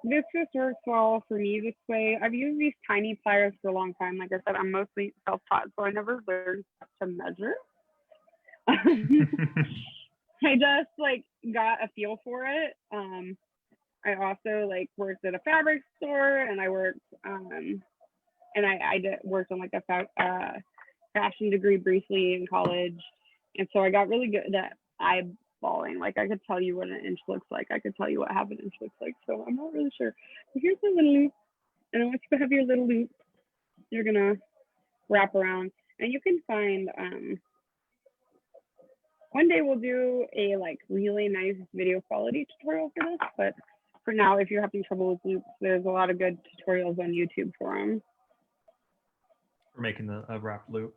This just works well for me this way. I've used these tiny pliers for a long time. Like I said, I'm mostly self-taught, so I never learned to measure. I just like got a feel for it. I also like worked at a fabric store, and I worked worked on like a fashion degree briefly in college, and so I got really good at eyeballing. Like I could tell you what an inch looks like. I could tell you what half an inch looks like. So I'm not really sure. But here's my little loop, and once you have your little loop, you're gonna wrap around, and you can find. One day we'll do a like really nice video quality tutorial for this, but for now, if you're having trouble with loops, there's a lot of good tutorials on YouTube for them. For making a wrap loop.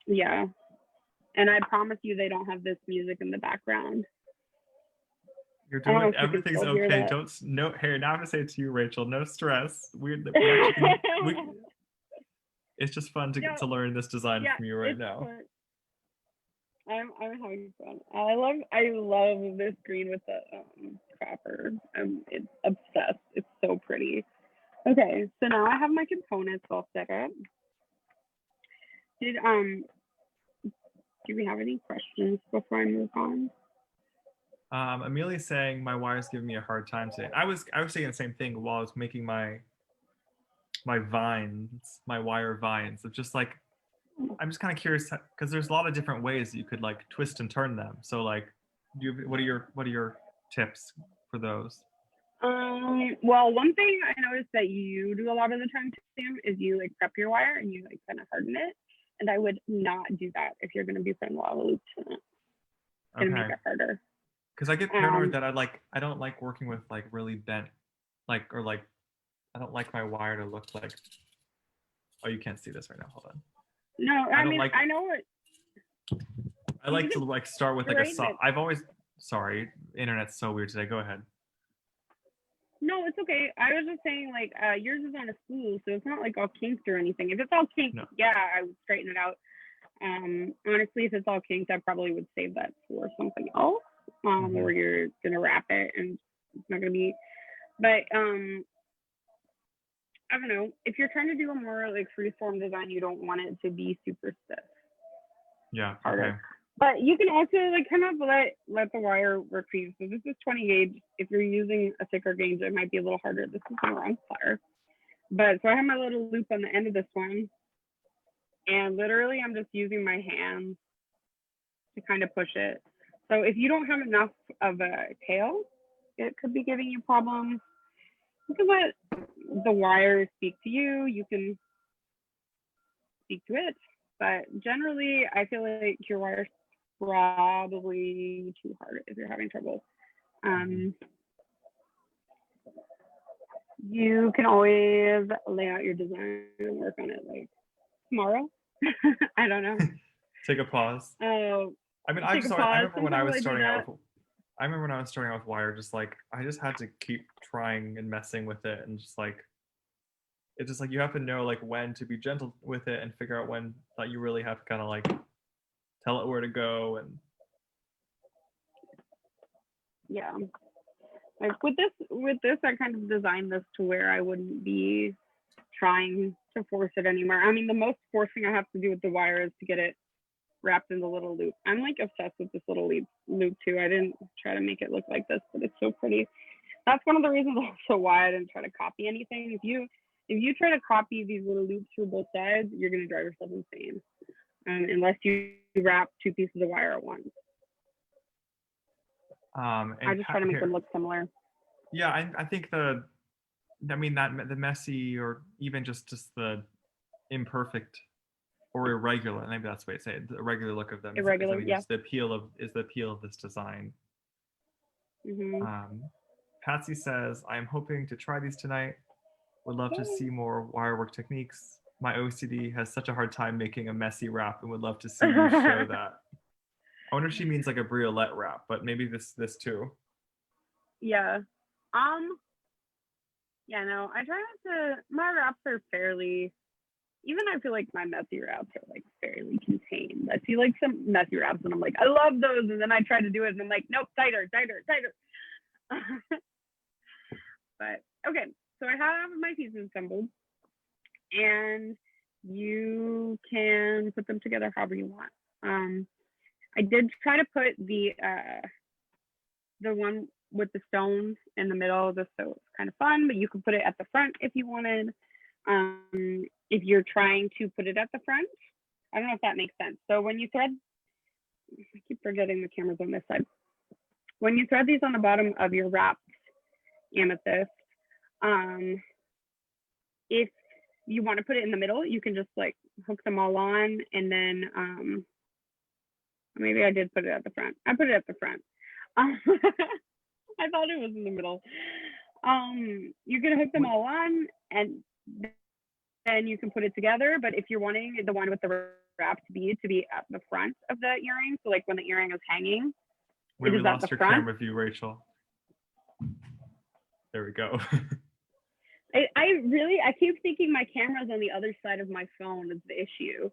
Yeah. And I promise you they don't have this music in the background. You're doing everything's okay. Here, now I'm gonna say it to you, Rachel. No stress. It's just fun to Yeah, to learn this design yeah, from you right it's now. fun. I'm having fun. I love this green with the copper. It's obsessed. It's so pretty. Okay, so now I have my components all set up. Did do we have any questions before I move on? Amelia's saying my wire's giving me a hard time today. I was saying the same thing while I was making my vines, my wire vines. Of just like, I'm just kind of curious because there's a lot of different ways that you could like twist and turn them. So like, what are your tips for those? Well, one thing I noticed that you do a lot of the time, Sam, is you like prep your wire and you like kind of harden it. And I would not do that if you're going to be putting a lot of loops in it. It's going to make Okay. it harder. Because I get paranoid that I don't like working with like really bent, like, or like, I don't like my wire to look like, oh, you can't see this right now, hold on. No, I I don't mean, like, I know what. I like to like start with like a Right, soft, I've always, sorry, internet's so weird today, go ahead. no, it's okay. I was just saying, like, yours is on a spool, so it's not like all kinked or anything. If it's all kinked, No. yeah, I would straighten it out. Honestly, if it's all kinked, I probably would save that for something else, where you're gonna wrap it and it's not gonna be. But I don't know. If you're trying to do a more like freeform design, you don't want it to be super stiff. Yeah, Harder. okay. But you can also like kind of let the wire retrieve. So this is 20 gauge. If you're using a thicker gauge, it might be a little harder. This is more on plier. But so I have my little loop on the end of this one. And literally I'm just using my hands to kind of push it. So if you don't have enough of a tail, it could be giving you problems. You can let the wire speak to you. You can speak to it. But generally, I feel like your wire's probably too hard if you're having trouble. You can always lay out your design and work on it like tomorrow. I don't know. Take a pause. I mean, I'm sorry. I remember when I was starting out with, I remember when I was starting out with wire, just like I just had to keep trying and messing with it, and just like it's just like you have to know like when to be gentle with it and figure out when that you really have to kind of like tell it where to go. And yeah, like with this, I kind of designed this to where I wouldn't be trying to force it anymore. I mean, the most forcing I have to do with the wire is to get it wrapped in the little loop. I'm like obsessed with this little loop too. I didn't try to make it look like this, but it's so pretty. That's one of the reasons also why I didn't try to copy anything. If you try to copy these little loops for both sides, you're gonna drive yourself insane. Unless you wrap two pieces of wire at once. I just try to make them look similar. Yeah, I think the messy or even just the imperfect or irregular, maybe that's the way to say it, the irregular look of them Irregular, yeah. is the appeal of this design. Patsy says, I'm hoping to try these tonight. Would love to see more wire work techniques. My OCD has such a hard time making a messy wrap and would love to see you show that. I wonder if she means like a briolette wrap, but maybe this too. Yeah. Yeah, no, I try not to, my wraps are fairly, even I feel like my messy wraps are like fairly contained. I see like some messy wraps and I'm like, I love those. And then I try to do it and I'm like, nope, tighter. But okay, so I have my pieces assembled and you can put them together however you want. I did try to put the one with the stones in the middle, just so it's kind of fun, but you could put it at the front if you wanted. If you're trying to put it at the front, I don't know if that makes sense. So when you thread, I keep forgetting the camera's on this side. When you thread these on the bottom of your wrapped amethyst, if you want to put it in the middle, you can just like hook them all on, and then maybe I did put it at the front. I put it at the front. I thought it was in the middle. You can hook them all on, and then you can put it together. But if you're wanting the one with the wrapped bead to be at the front of the earring, so like when the earring is hanging, we lost your camera view, Rachel. There we go. I keep thinking my camera's on the other side of my phone is the issue.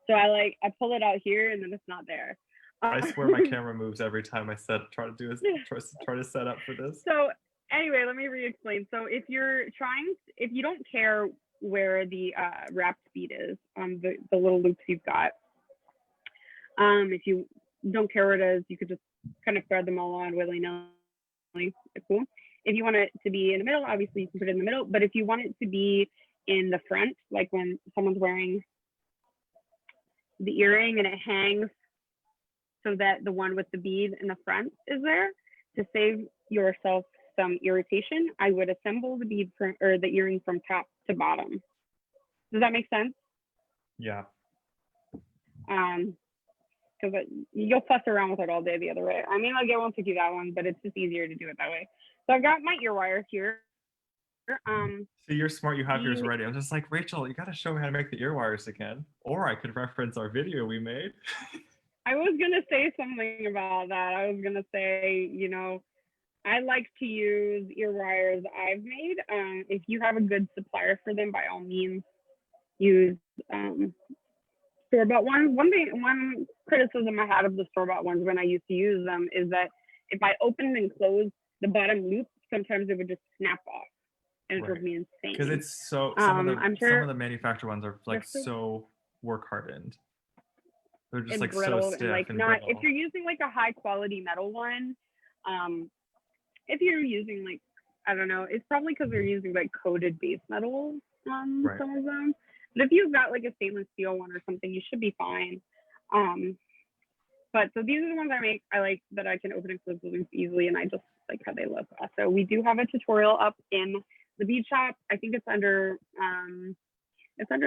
So I pull it out here and then it's not there. I swear my camera moves every time I try to set up for this. So anyway, let me re-explain. So if you don't care where the wrapped bead is on the little loops you've got, if you don't care where it is, you could just kind of thread them all on willy-nilly. It's cool. If you want it to be in the middle, obviously you can put it in the middle. But if you want it to be in the front, like when someone's wearing the earring and it hangs so that the one with the bead in the front is there, to save yourself some irritation, I would assemble the bead or the earring from top to bottom. Does that make sense? Yeah. Because you'll fuss around with it all day the other way. I mean, like, it won't take you that long, but it's just easier to do it that way. So I've got my ear wires here. So you're smart, you have yours ready. I'm just like, Rachel, you got to show me how to make the ear wires again. Or I could reference our video we made. I was going to say something about that. I was going to say, you know, I like to use ear wires I've made. If you have a good supplier for them, by all means, use store-bought ones. One criticism I had of the store-bought ones when I used to use them is that if I opened and closed the bottom loop, sometimes it would just snap off, and it drove me insane. Because it's so some of the manufacturer ones are like so work hardened. They're just like brittle, so stiff and like and not brittle. If you're using like a high quality metal one, if you're using like, I don't know, it's probably because they're using like coated base metals on some of them. But if you've got like a stainless steel one or something, you should be fine. But so these are the ones I make. I like that I can open and close the loops easily, and I just like how they look. Also, we do have a tutorial up in the bead shop. I think it's under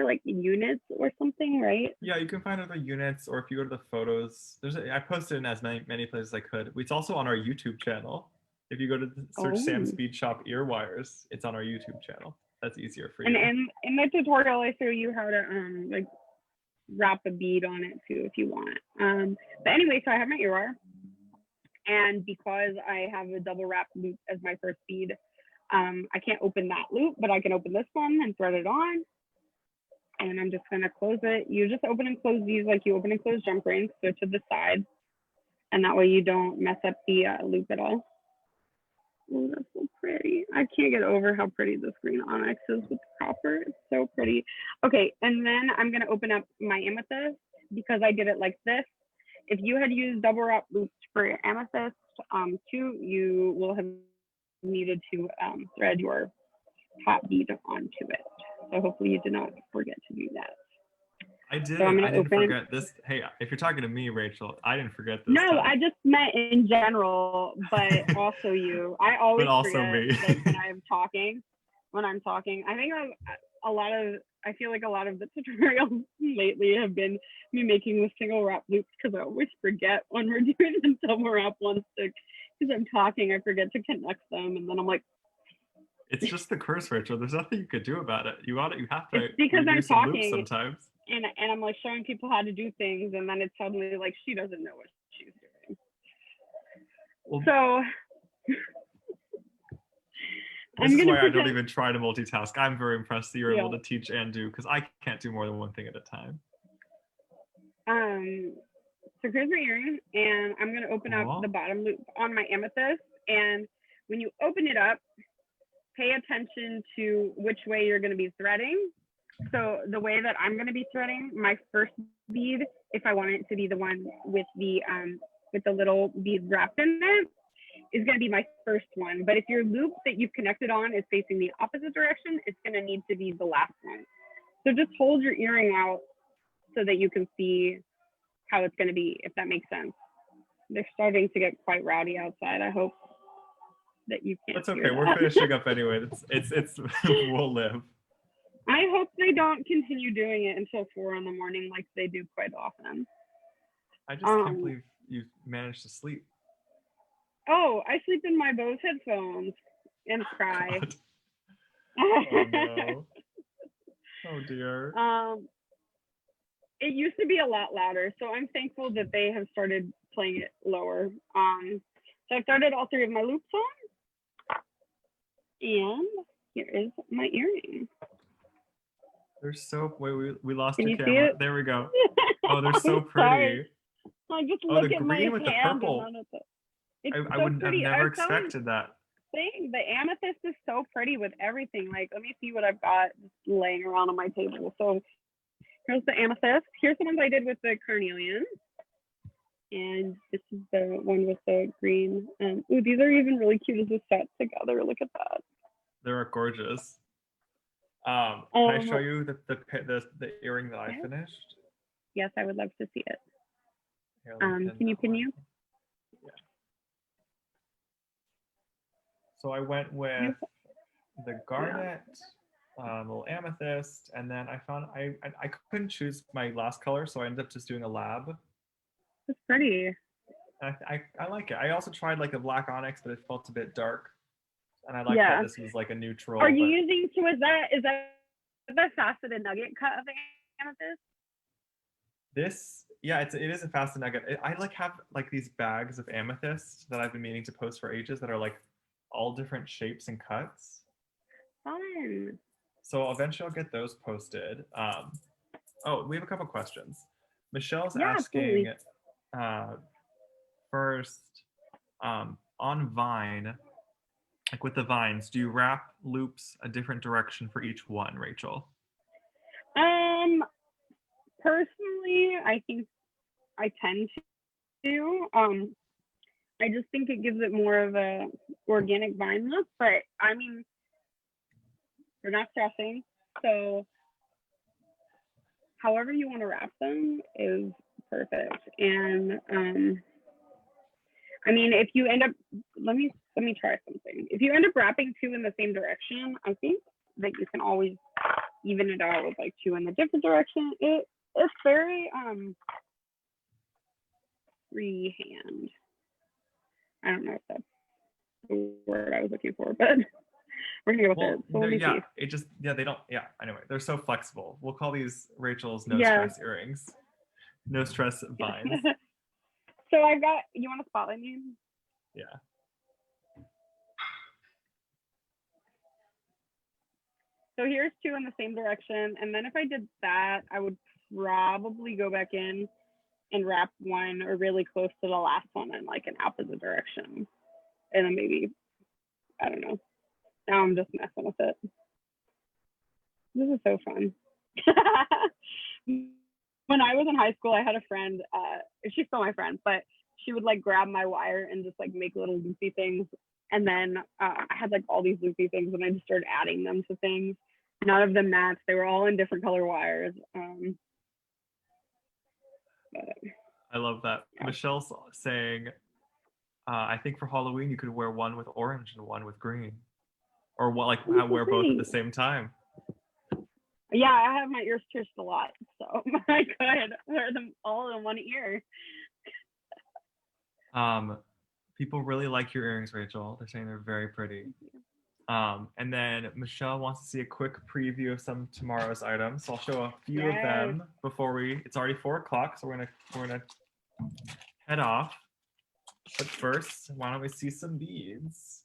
like units or something, right? Yeah, you can find other units, or if you go to the photos, I posted in as many places as I could. It's also on our YouTube channel. If you go to search Sam's Bead Shop ear wires, it's on our YouTube channel. That's easier for you. And in the tutorial, I show you how to like wrap a bead on it too, if you want. But anyway, so I have my ear wire, and because I have a double wrap loop as my first bead, I can't open that loop, but I can open this one and thread it on. And I'm just gonna close it. You just open and close these like you open and close jump rings, so to the side, and that way you don't mess up the loop at all. Oh, that's so pretty. I can't get over how pretty this green onyx is with the copper. It's so pretty. Okay, and then I'm gonna open up my amethyst because I did it like this. If you had used double wrap loops for your amethyst too, you will have needed to thread your top bead onto it. So hopefully you did not forget to do that. I did. So I didn't forget this. Hey, if you're talking to me, Rachel, I didn't forget this. No, I just meant in general, but also you. I always forget me. Like when I'm talking. I think I feel like a lot of the tutorials lately have been me making the single wrap loops because I always forget when we're doing the double wrap ones because I'm talking, I forget to connect them, and then I'm like, it's just the curse, Rachel. There's nothing you could do about it. You have to. It's because I'm talking sometimes. And I'm like showing people how to do things, and then it's suddenly like she doesn't know what she's doing. Well, so this is why I don't even try to multitask. I'm very impressed that you're able to teach and do, because I can't do more than one thing at a time. So here's my earring, and I'm gonna open up the bottom loop on my amethyst. And when you open it up, pay attention to which way you're gonna be threading. So the way that I'm going to be threading my first bead, if I want it to be the one with the little bead wrapped in it, is going to be my first one. But if your loop that you've connected on is facing the opposite direction, it's going to need to be the last one. So just hold your earring out so that you can see how it's going to be, if that makes sense. They're starting to get quite rowdy outside. I hope that you can't. That's okay. We're finishing up anyway. It's we'll live. I hope they don't continue doing it until 4 in the morning like they do quite often. I just can't believe you managed to sleep. Oh, I sleep in my Bose headphones and cry. Oh no. Oh dear. It used to be a lot louder, so I'm thankful that they have started playing it lower. So I've started all 3 of my loops on. And here is my earring. They're so, wait, we lost Can your you see camera. it? There we go. Oh, they're so I'm pretty. sorry. I just Oh, look the at my green with the hand purple. and then it's I so wouldn't have pretty. never I was telling expected that. the amethyst is so pretty with everything. Like, let me see what I've got just laying around on my table. So here's the amethyst. Here's the ones I did with the carnelian. And this is the one with the green. Ooh, these are even really cute as a set together. Look at that. They're gorgeous. Can I show you the earring that I finished? Yes, I would love to see it. Here, can you pin you? Yeah. So I went with the garnet, little amethyst, and then I found I couldn't choose my last color, so I ended up just doing a lab. It's pretty. I like it. I also tried like a black onyx, but it felt a bit dark. And I like that this was like a neutral. Are you using, so is that the faceted nugget cut of the amethyst? This, yeah, it is a faceted nugget. I like have like these bags of amethyst that I've been meaning to post for ages that are like all different shapes and cuts. Fun. So eventually I'll get those posted. Oh, we have a couple questions. Michelle's asking first, on Vine, like with the vines, do you wrap loops a different direction for each one, Rachel? Personally, I think I tend to. I just think it gives it more of a organic vine look, but I mean, we're not stressing. So however you want to wrap them is perfect. And I mean, if you end up, let me try something. If you end up wrapping two in the same direction, I think that you can always even it out with like two in the different direction. It's very freehand. I don't know if that's the word I was looking for, but we're gonna go with it. So let me see. It just they don't anyway, they're so flexible. We'll call these Rachel's no stress earrings. No stress vines. So I've got, you want to spotlight me? Yeah. So here's two in the same direction. And then if I did that, I would probably go back in and wrap one or really close to the last one in like an opposite direction. And then maybe, I don't know. Now I'm just messing with it. This is so fun. When I was in high school, I had a friend, she's still my friend, but she would like grab my wire and just like make little loopy things. And then I had like all these loopy things and I just started adding them to things. None of them matched. They were all in different color wires. I love that. Yeah. Michelle's saying, I think for Halloween you could wear one with orange and one with green. Or wear both at the same time. Yeah, I have my ears pierced a lot, so I could wear them all in one ear. People really like your earrings, Rachel. They're saying they're very pretty. And then Michelle wants to see a quick preview of some tomorrow's items. So I'll show a few of them before it's already 4:00, so we're gonna head off. But first, why don't we see some beads?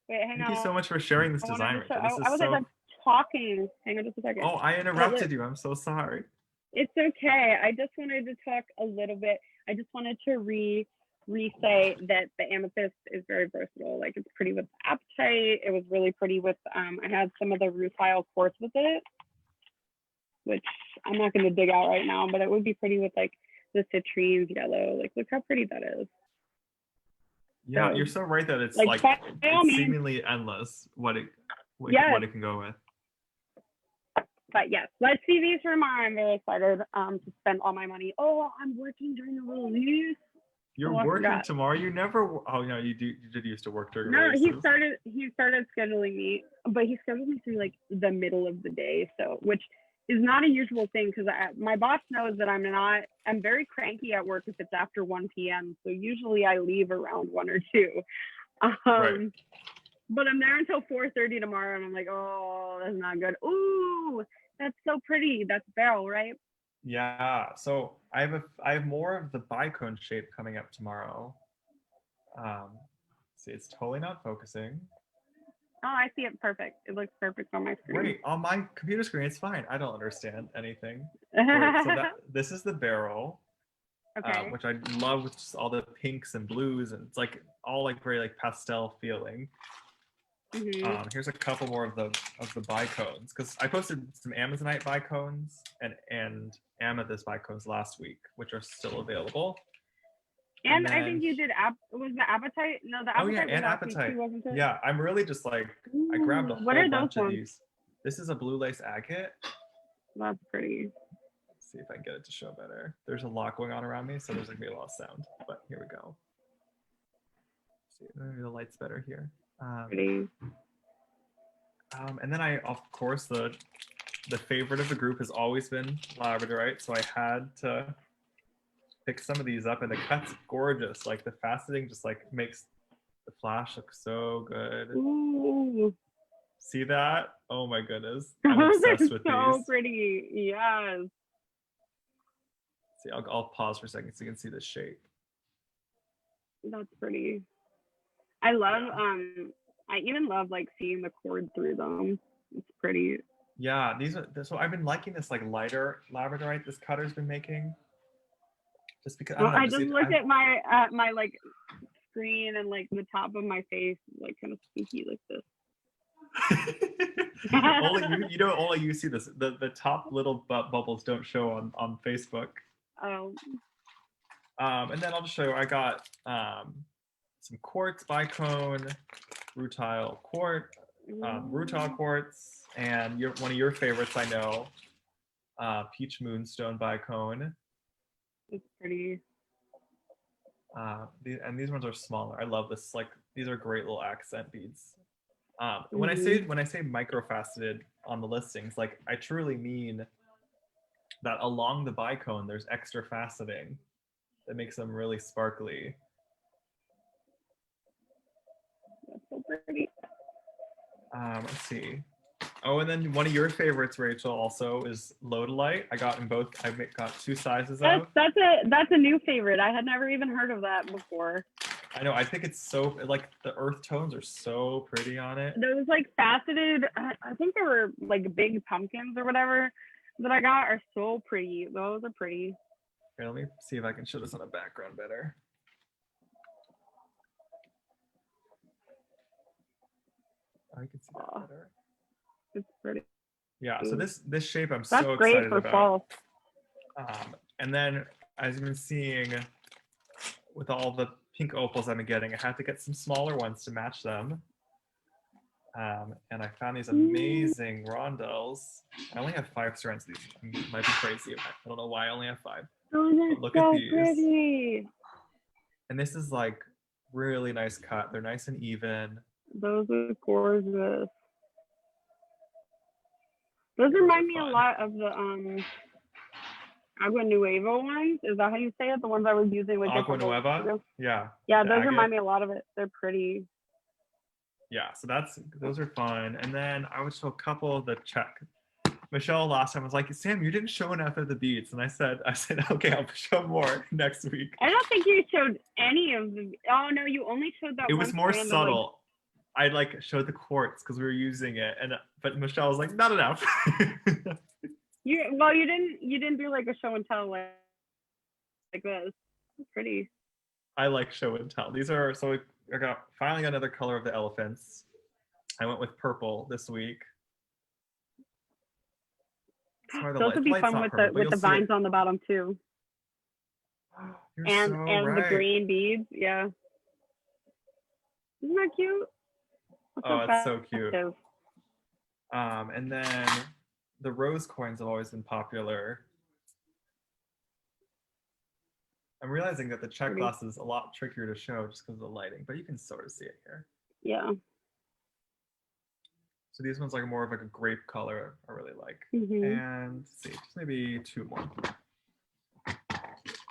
Wait, hang on. Thank you so much for sharing this design, Rachel. I was like talking. Hang on just a second. Oh, I interrupted you. I'm so sorry. It's okay. I just wanted to talk a little bit. I just wanted to re-say that the amethyst is very versatile. Like, it's pretty with apatite. It was really pretty with, I had some of the rutile quartz with it, which I'm not going to dig out right now, but it would be pretty with like the citrines yellow. Like, look how pretty that is. Yeah, so, you're so right that it's like it's seemingly endless what it can go with. But yes, let's see these for tomorrow. I'm very excited to spend all my money. Oh, I'm working during the release. You're working tomorrow? You never? Oh no, you did used to work during. No, releases. he started scheduling me, but he scheduled me through like the middle of the day, so which is not a usual thing because my boss knows that I'm very cranky at work if it's after 1 p.m. So usually I leave around 1 or 2. Right. But I'm there until 4:30 tomorrow, and I'm like, oh, that's not good. Ooh, that's so pretty. That's beryl, right? Yeah. So I have more of the bicone shape coming up tomorrow. See, it's totally not focusing. Oh, I see it perfect. It looks perfect on my screen. Great. On my computer screen, it's fine. I don't understand anything. Great. So this is the barrel, Okay. which I love with just all the pinks and blues, and it's like all like very like pastel feeling. Here's a couple more of the bicones because I posted some Amazonite bicones and Amethyst bicones last week, which are still available. And I think you did was the Appetite? No, the Appetite. Oh yeah, was and last week Appetite. Too, wasn't it? Yeah, I'm really just like I grabbed a whole bunch of these. This is a blue lace agate. That's pretty. Let's see if I can get it to show better. There's a lot going on around me, so there's gonna be a lot of sound. But here we go. Let's see, maybe the light's better here. Pretty. And then of course, the favorite of the group has always been labradorite, so I had to pick some of these up, and the cut's gorgeous. Like the faceting just like makes the flash look so good. Ooh. See that? Oh my goodness, I'm obsessed with these. So pretty, yes. See, I'll pause for a second so you can see the shape. That's pretty. I love I even love like seeing the cord through them. It's pretty. Yeah, these are so I've been liking this like lighter labradorite this cutter's been making. Just because I just looked at my my like screen and like the top of my face like kind of spooky like this. only you see this. The top little bubbles don't show on Facebook. Oh. And then I'll just show you. I got some quartz bicone, rutile quartz, and one of your favorites I know, peach moonstone bicone. It's pretty. These ones are smaller. I love this. Like these are great little accent beads. When I say microfaceted on the listings, like I truly mean that along the bicone there's extra faceting that makes them really sparkly. That's so pretty. Let's see. Oh, and then one of your favorites, Rachel, also is Lodolite. I got two sizes of. That's a new favorite. I had never even heard of that before. I know. I think it's so like the earth tones are so pretty on it. Those like faceted, I think they were like big pumpkins or whatever that I got are so pretty. Those are pretty. Here, let me see if I can show this on a background better. I can see that better. It's pretty. Yeah, so this shape I'm That's so great excited for about. fall. And then as you've been seeing with all the pink opals I've been getting, I had to get some smaller ones to match them. And I found these amazing rondelles. I only have 5 strands of these. I might be crazy. I don't know why I only have 5. Look at these. Pretty. And this is like really nice cut. They're nice and even. Those are gorgeous. Those remind me a lot of the Agua Nueva ones. Is that how you say it? The ones I was using with Agua Nueva? Yeah. Yeah, those remind me a lot of it. They're pretty. Yeah, so those are fun. And then I would show a couple of the check. Michelle last time was like, Sam, you didn't show enough of the beads. And I said, okay, I'll show more next week. I don't think you showed any of the. Oh no, you only showed that. It was more subtle. I like showed the quartz because we were using it, but Michelle was like, not enough. You didn't do like a show and tell like this. It's pretty. I like show and tell. These are so I finally got another color of the elephants. I went with purple this week. Those would be fun with the vines on the bottom too. And the green beads, yeah. Isn't that cute? It's so cute. And then the rose coins have always been popular. I'm realizing that the check glass is a lot trickier to show just because of the lighting, but you can sort of see it here. Yeah. So these ones are more of like a grape color I really like. And let's see, just maybe 2 more.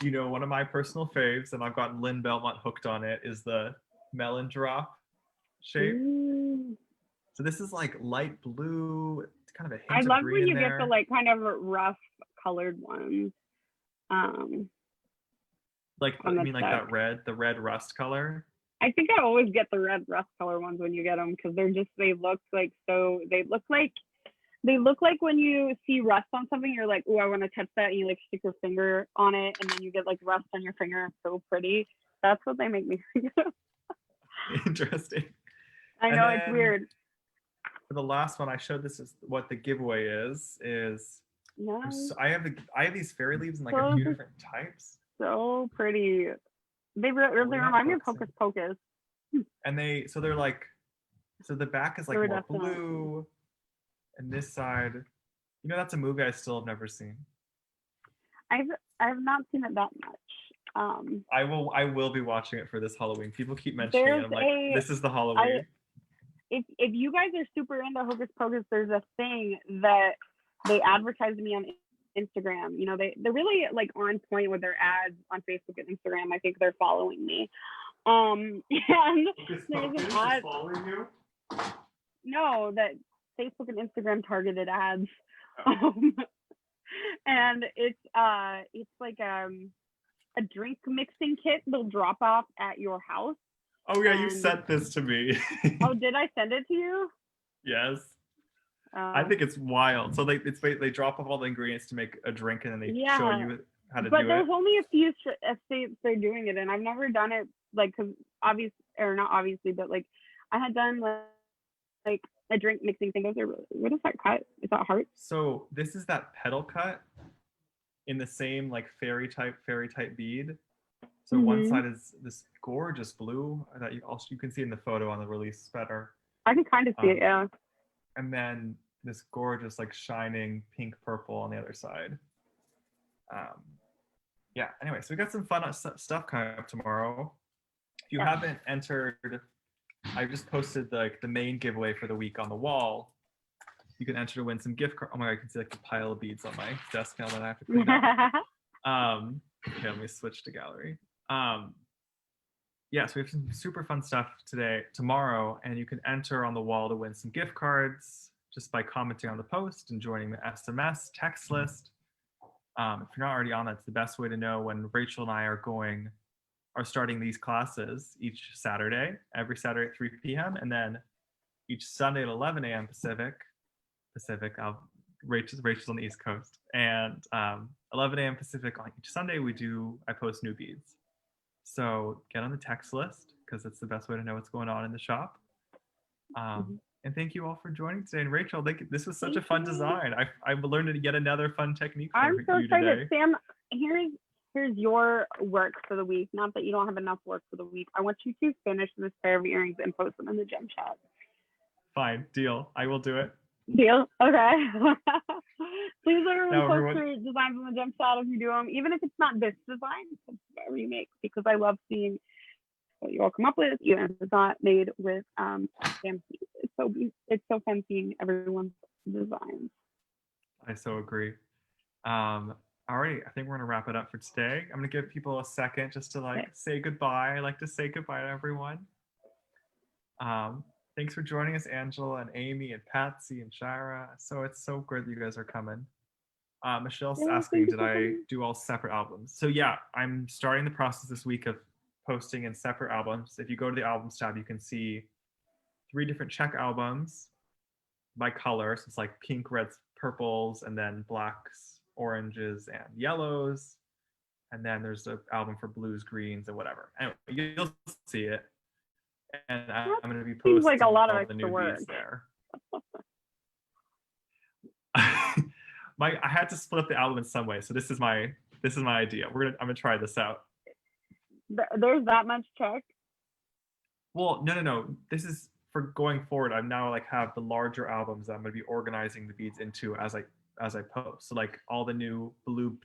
You know, one of my personal faves, and I've gotten Lynn Belmont hooked on it, is the melon drop shape. So this is like light blue, kind of a hint of green. I love when you get the like kind of rough colored ones. Like I mean like that red, the red rust color. I think I always get the red rust color ones when you get them because they look like when you see rust on something, you're like, oh, I want to touch that, and you like stick your finger on it, and then you get like rust on your finger. It's so pretty. That's what they make me think of. Interesting. I know, it's weird. For the last one, I showed this is what the giveaway is. Nice. I have these fairy leaves in like a few different types. So pretty. They remind me of Hocus Pocus. And they're like, so the back is like more blue, and this side, you know, that's a movie I still have never seen. I've not seen it that much. I will be watching it for this Halloween. People keep mentioning it. I'm like, this is the Halloween. If you guys are super into Hocus Pocus, there's a thing that they advertise to me on Instagram. You know, they're really like on point with their ads on Facebook and Instagram. I think they're following me. And Hocus there's Pocus an ad. is following you? No, that Facebook and Instagram targeted ads. And it's like a drink mixing kit they'll drop off at your house. Oh yeah, you sent this to me. Oh, did I send it to you? Yes. I think it's wild. So they drop off all the ingredients to make a drink, and then they show you how to do it. But there's only a few states they're doing it in. I've never done it, like, because not obviously, but like I had done like a drink mixing thing. What is that cut? Is that heart? So this is that petal cut in the same like fairy type bead. So one side is this gorgeous blue that you can see in the photo on the release better. I can kind of see it, yeah. And then this gorgeous like shining pink purple on the other side. Yeah. Anyway, so we got some fun stuff coming up tomorrow. If you haven't entered, I just posted the main giveaway for the week on the wall. You can enter to win some gift cards. Oh my god, I can see like a pile of beads on my desk now that I have to clean up. Okay, let me switch to gallery. Yeah, so we have some super fun stuff tomorrow, and you can enter on the wall to win some gift cards just by commenting on the post and joining the SMS text list. If you're not already on that, it's the best way to know when Rachel and I are starting these classes each Saturday, every Saturday at 3 p.m. and then each Sunday at 11 a.m. Pacific. Rachel's on the East Coast, and 11 a.m. Pacific on each Sunday I post new beads. So get on the text list because it's the best way to know what's going on in the shop. And thank you all for joining today. And Rachel, this was such a fun design. I've learned yet another fun technique from you today. I'm so excited. Sam, here's your work for the week. Not that you don't have enough work for the week. I want you to finish this pair of earrings and post them in the gem shop. Fine, deal. I will do it. Deal? Okay. Please everyone post your designs in the gem shop if you do them, even if it's not this design, it's whatever you make, because I love seeing what you all come up with, even if it's not made with fancy. It's so fun seeing everyone's designs. I so agree. Alrighty, I think we're gonna wrap it up for today. I'm gonna give people a second just to say goodbye. I like to say goodbye to everyone. Thanks for joining us, Angela and Amy and Patsy and Shira. So it's so great that you guys are coming. Michelle's asking, did I do all separate albums? So yeah, I'm starting the process this week of posting in separate albums. If you go to the albums tab, you can see 3 different check albums by color. So it's like pink, reds, purples, and then blacks, oranges, and yellows. And then there's an album for blues, greens, and whatever. Anyway, you'll see it. And I'm going to be posting seems like a lot of all the new work beads there. I had to split up the album in some way, so this is my idea. I'm gonna try this out. There's that much check? Well, no. This is for going forward. I'm now have the larger albums that I'm gonna be organizing the beads into as I post. So all the new blue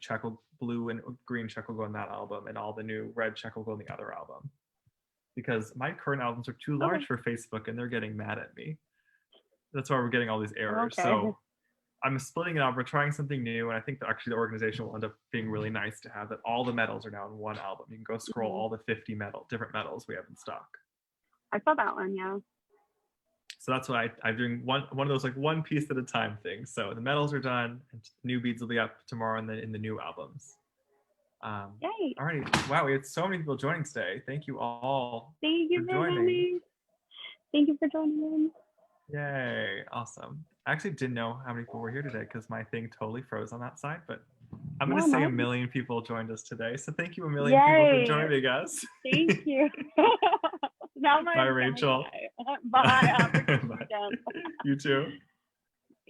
and green check will go in that album, and all the new red check will go in the other album. Because my current albums are too large for Facebook, and they're getting mad at me. That's why we're getting all these errors. Okay. So I'm splitting it up. We're trying something new, and I think that actually the organization will end up being really nice to have that all the metals are now in one album. You can go scroll all the 50 different metals we have in stock. I saw that one, yeah. So that's what I'm doing one of those one piece at a time things. So the metals are done, and new beads will be up tomorrow in the new albums. Yay. Alrighty. Wow, we had so many people joining today. Thank you all Thank you for for joining. coming. Thank you for joining. Yay. Awesome. I actually didn't know how many people were here today because my thing totally froze on that side, but I'm going to say a million people joined us today. So thank you a million people for joining us. Thank you. Now Bye, Rachel. Bye. Have a good weekend. You too.